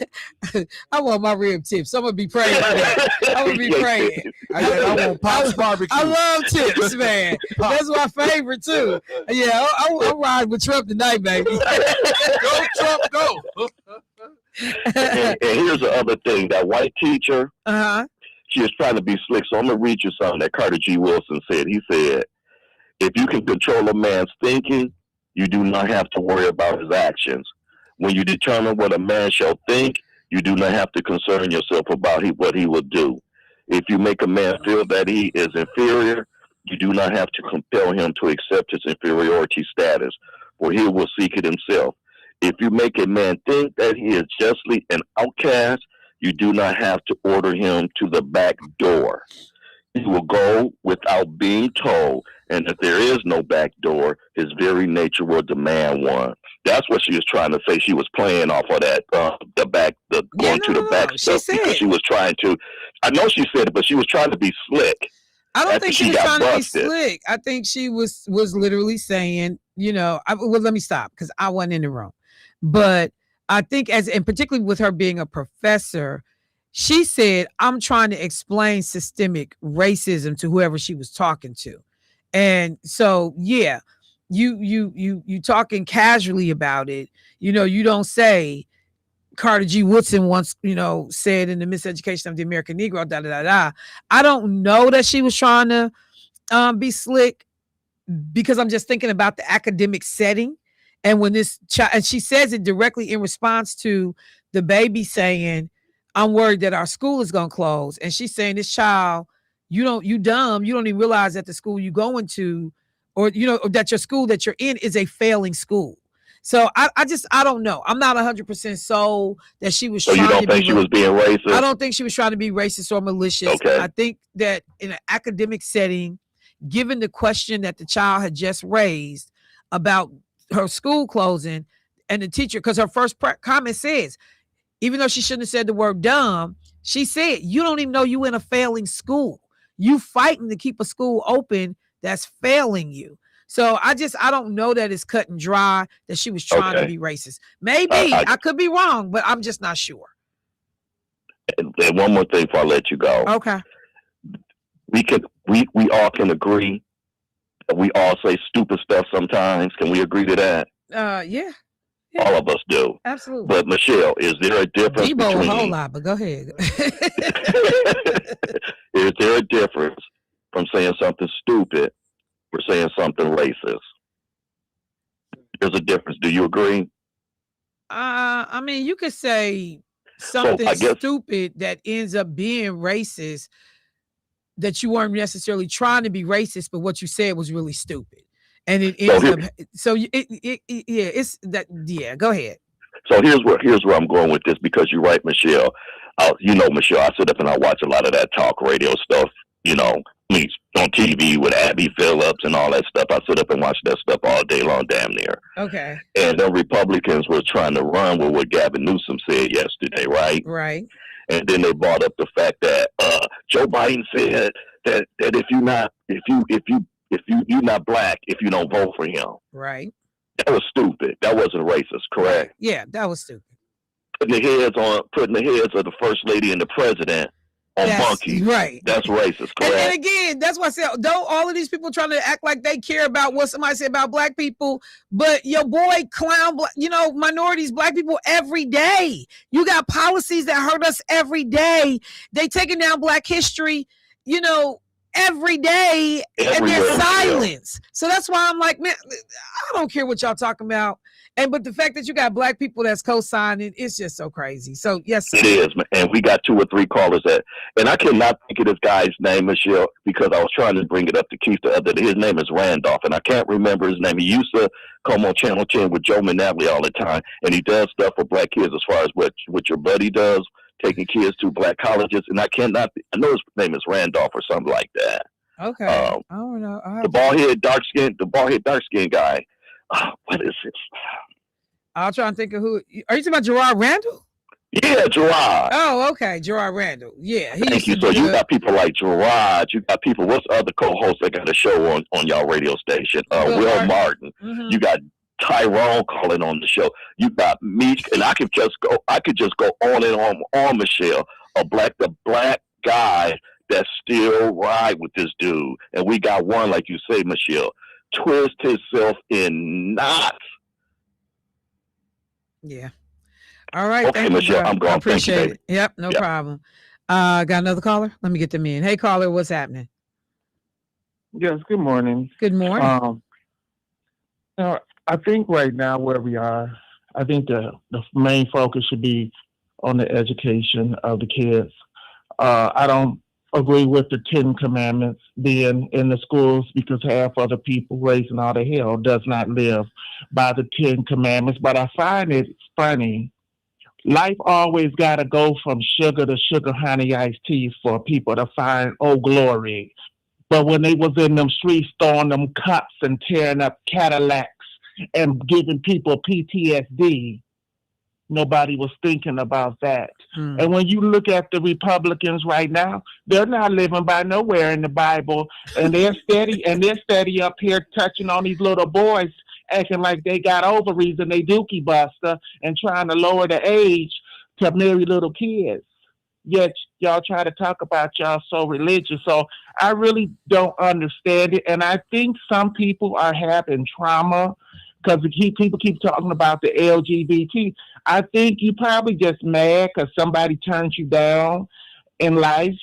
I want my rib tips. I'm going to be praying for that. I'm going to be praying. I want Pop's barbecue. I love tips, man. That's my favorite, too. Yeah, I'm riding with Trump tonight, baby. Go, Trump, go. And here's the other thing. That white teacher, she was trying to be slick. So I'm going to read you something that Carter G. Wilson said. He said, if you can control a man's thinking, you do not have to worry about his actions. When you determine what a man shall think, you do not have to concern yourself about what he will do. If you make a man feel that he is inferior, you do not have to compel him to accept his inferiority status, for he will seek it himself. If you make a man think that he is justly an outcast, you do not have to order him to the back door. He will go without being told, and if there is no back door, his very nature will demand one. That's what she was trying to say. She was playing off of that, the back stuff, because she was trying to. I know she said it, but she was trying to be slick. I don't think she was trying to be slick. I think she was literally saying, you know, well, let me stop because I wasn't in the room. But I think and particularly with her being a professor, she said, I'm trying to explain systemic racism to whoever she was talking to. And so, yeah, you talking casually about it. You know, you don't say Carter G. Woodson once, you know, said in the Miseducation of the American Negro, da, da, da, da. I don't know that she was trying to be slick because I'm just thinking about the academic setting. And when this child, and she says it directly in response to the baby saying, I'm worried that our school is going to close. And she's saying, this child, you dumb, you don't even realize that the school you going to, or, you know, or that your school that you're in is a failing school. So I don't know. I'm not 100% sold that she was trying to be. So you don't think she was being racist? I don't think she was trying to be racist or malicious. Okay. I think that in an academic setting, given the question that the child had just raised about her school closing and the teacher, because her first comment says, even though she shouldn't have said the word dumb, she said, you don't even know you in a failing school. You fighting to keep a school open that's failing you. So I don't know that it's cut and dry that she was trying to be racist. Maybe I could be wrong, but I'm just not sure. And one more thing before I let you go. Okay. We all can agree that we all say stupid stuff sometimes. Can we agree to that? Yeah. All of us do. Absolutely. But Michelle, is there a difference between a whole lot, but go ahead. Is there a difference from saying something stupid or saying something racist? There's a difference. Do you agree? I mean, you could say something stupid that ends up being racist, that you weren't necessarily trying to be racist, but what you said was really stupid, and it ends up. So it's that. Yeah, go ahead. So here's where I'm going with this, because you're right, Michelle. Michelle, I sit up and I watch a lot of that talk radio stuff. On TV with Abby Phillips and all that stuff. I sit up and watch that stuff all day long, damn near. Okay. And the Republicans were trying to run with what Gavin Newsom said yesterday, right? Right. And then they brought up the fact that Joe Biden said that if you're not black, if you don't vote for him. Right. That was stupid. That wasn't racist, correct? Yeah, that was stupid. Putting the heads of the first lady and the president on monkeys. Right. That's racist, correct? And again, that's why I said, don't all of these people trying to act like they care about what somebody said about black people, but your boy clown, minorities, black people every day. You got policies that hurt us every day. They taking down black history, every day, and there's silence. So that's why I'm like, man, I don't care what y'all talking about. But the fact that you got black people that's co-signing, it's just so crazy. So yes, it is, man. And we got 2 or 3 callers and I cannot think of this guy's name, Michelle, because I was trying to bring it up to Keith the other day. His name is Randolph, and I can't remember his name. He used to come on Channel 10 with Joe Manably all the time, and he does stuff for black kids as far as what your buddy does, taking kids to black colleges. And I know his name is Randolph or something like that. Okay. I don't know. The bald-head, dark-skinned guy. What is it? I'll try and think of who. Are you talking about Gerard Randall? Yeah, Gerard. Oh, okay. Gerard Randall. Yeah. Thank you. So you got people like Gerard. You got people. What's other co-hosts that got a show on y'all radio station? Will Martin. Mm-hmm. You got Tyrone calling on the show. You got me, and I could just go on and on Michelle. The black guy that still ride with this dude, and we got one, like you say, Michelle, twist himself in knots. Yeah. All right. Okay, Michelle, I'm going. I appreciate it. Yep, no problem. Got another caller? Let me get them in. Hey, caller, what's happening? Yes, good morning. Good morning. I think right now where we are, I think the main focus should be on the education of the kids. I don't agree with the 10 Commandments being in the schools, because half of the people raising all the hell does not live by the 10 Commandments. But I find it funny. Life always got to go from sugar to sugar honey iced tea for people to find, oh, glory. But when they was in them streets throwing them cups and tearing up Cadillacs and giving people PTSD, nobody was thinking about that. And when you look at the Republicans right now, they're not living by nowhere in the Bible, and they're steady up here touching on these little boys, acting like they got ovaries and they dookie buster, and trying to lower the age to marry little kids. Yet y'all try to talk about y'all so religious. So I really don't understand it, and I think some people are having trauma because people keep talking about the LGBT. I think you probably just mad because somebody turns you down in life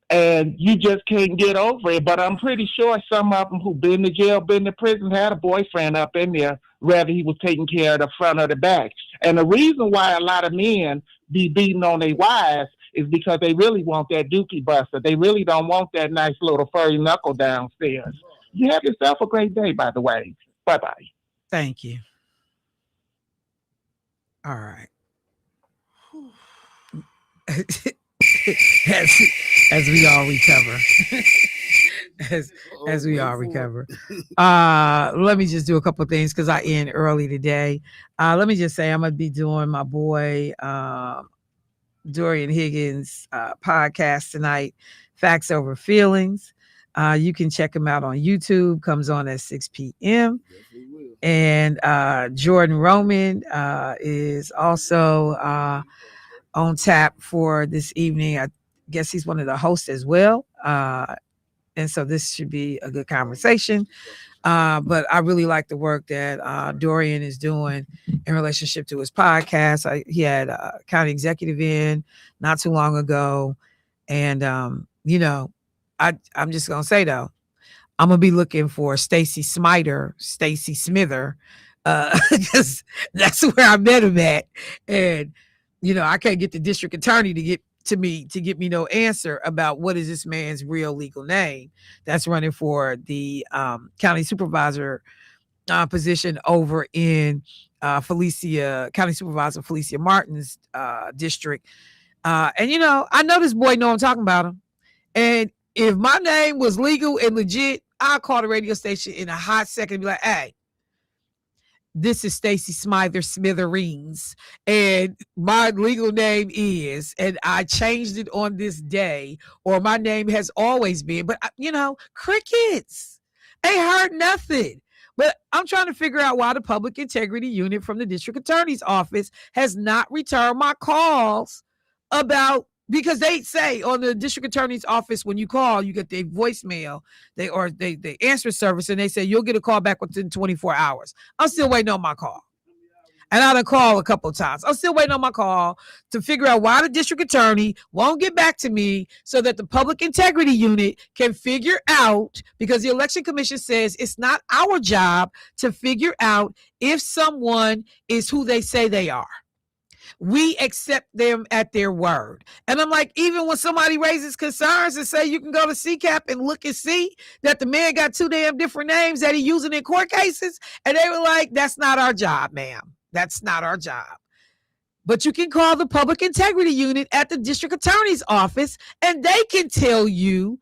and you just can't get over it. But I'm pretty sure some of them who've been to jail, been to prison, had a boyfriend up in there, whether he was taking care of the front or the back. And the reason why a lot of men be beating on their wives is because they really want that dookie buster. They really don't want that nice little furry knuckle downstairs. You have yourself a great day, by the way. Bye-bye. Thank you. All right. as we all recover. as we all recover. Let me just do a couple of things because I end early today. Let me just say I'm gonna be doing my boy Dorian Higgins podcast tonight, Facts Over Feelings. You can check him out on YouTube. Comes on at 6 p.m. And Jordan Roman is also on tap for this evening. I guess he's one of the hosts as well. And so this should be a good conversation. But I really like the work that Dorian is doing in relationship to his podcast. He had a county executive in not too long ago. And, I'm just going to say, though, I'm going to be looking for Stacy Smither because that's where I met him at. And, I can't get the district attorney to get me no answer about what is this man's real legal name that's running for the county supervisor position over in County Supervisor Felicia Martin's district. And, I know this boy know I'm talking about him. And if my name was legal and legit, I'll call the radio station in a hot second and be like, hey, this is Stacy Smithereens, and my legal name is, and I changed it on this day, or my name has always been. But, crickets ain't heard nothing. But I'm trying to figure out why the public integrity unit from the district attorney's office has not returned my calls because they say on the district attorney's office, when you call, you get their voicemail, they answer service, and they say you'll get a call back within 24 hours. I'm still waiting on my call. And I done called a couple of times. I'm still waiting on my call to figure out why the district attorney won't get back to me so that the public integrity unit can figure out, because the election commission says it's not our job to figure out if someone is who they say they are. We accept them at their word. And I'm like, even when somebody raises concerns and say you can go to CCAP and look and see that the man got 2 damn different names that he using in court cases, and they were like, that's not our job, ma'am. That's not our job. But you can call the public integrity unit at the district attorney's office, and they can tell you,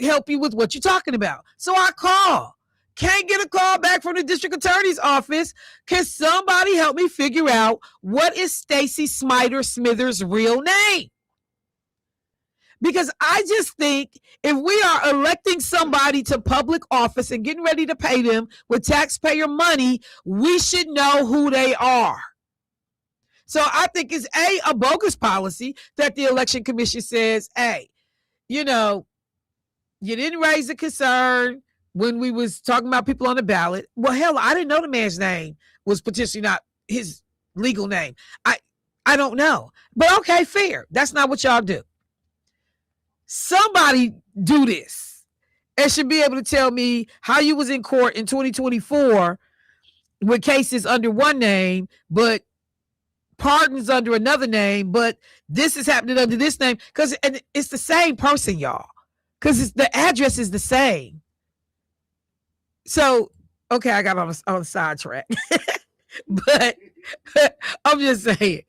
help you with what you're talking about. So I call. Can't get a call back from the district attorney's office. Can somebody help me figure out what is Stacy Smithers' real name? Because I just think if we are electing somebody to public office and getting ready to pay them with taxpayer money, we should know who they are. So I think it's a bogus policy that the election commission says, hey, you didn't raise a concern when we was talking about people on the ballot. Well, hell, I didn't know the man's name was potentially not his legal name. I don't know. But okay, fair. That's not what y'all do. Somebody do this and should be able to tell me how you was in court in 2024 with cases under one name, but pardons under another name, but this is happening under this name. Because it's the same person, y'all. Because the address is the same. So, okay, I got on a sidetrack. But I'm just saying,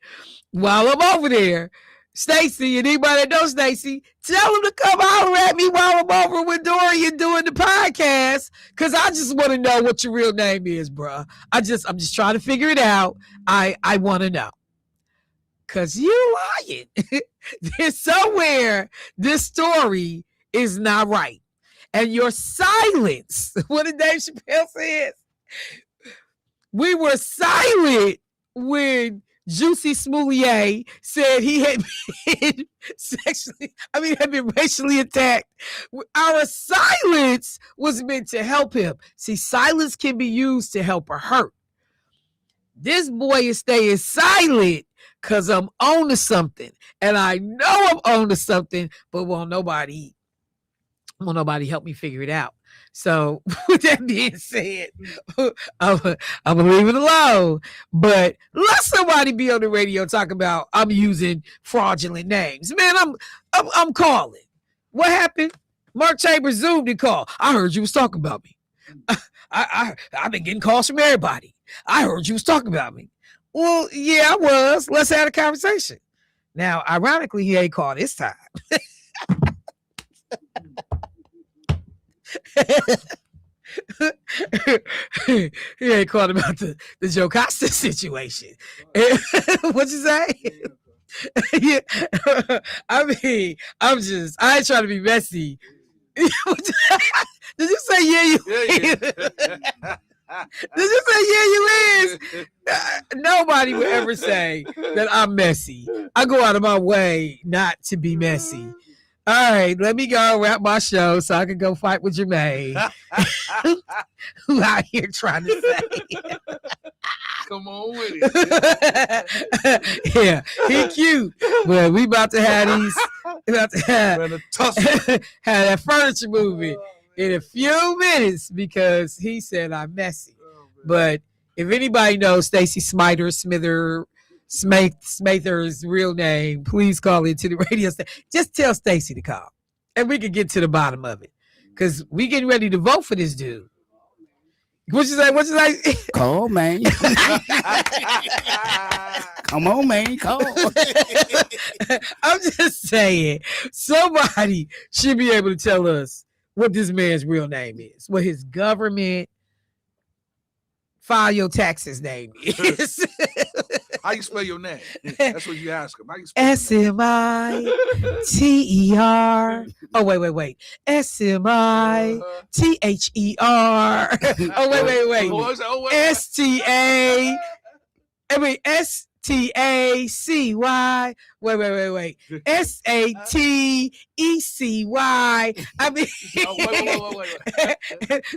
while I'm over there, Stacy, and anybody that knows Stacy, tell them to come holler at me while I'm over with Dorian doing the podcast, because I just want to know what your real name is, bruh. I'm just trying to figure it out. I want to know. Because you lying. There's somewhere this story is not right. And your silence, what did Dave Chappelle say? We were silent when Juicy Smoulier said he had been racially attacked. Our silence was meant to help him. See, silence can be used to help or hurt. This boy is staying silent because I'm on to something. And I know I'm on to something, but won't nobody help me figure it out. So with that being said, I'm gonna leave it alone. But let somebody be on the radio talking about I'm using fraudulent names. Man, I'm calling. What happened? Mark Chambers zoomed and called. I heard you was talking about me. I've been getting calls from everybody. I heard you was talking about me. Well, yeah, I was. Let's have a conversation. Now, ironically, he ain't called this time. He ain't called about the Joe Costa situation. What'd you say? Yeah. I ain't trying to be messy. Did you say yeah you is? Did you say yeah you is? Nobody would ever say that I'm messy. I go out of my way not to be messy. All right, let me go wrap my show so I can go fight with Jermaine. Who out here trying to say? Come on with it. Yeah, he cute. But we about to have have that furniture movie in a few minutes because he said I'm messy. But if anybody knows Stacy Smather's real name, please call into the radio station. Just tell Stacy to call, and we can get to the bottom of it. Because we getting ready to vote for this dude. What you say? Call, man. Come on, man. Call. I'm just saying, somebody should be able to tell us what this man's real name is, what his government file your taxes name is. How you spell your name? That's what you ask him. How you spell SMITER. Oh, wait. SMITHER. Oh, wait. STACY. Wait. SATECY. I mean, wait.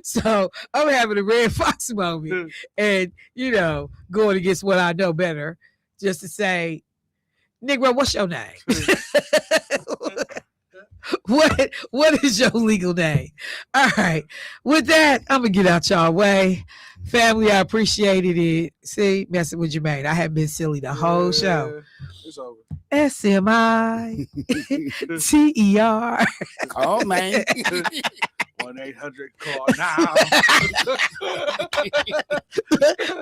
So I'm having a Red Fox moment and, going against what I know better just to say, Negro, what's your name? What is your legal name? All right. With that, I'm going to get out y'all way. Family, I appreciated it. See, messing with Jermaine. I have been silly the whole show. It's over. SMITER. Call, man. 1-800-CALL now.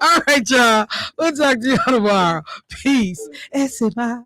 All right, y'all. We'll talk to you tomorrow. Peace. SMI.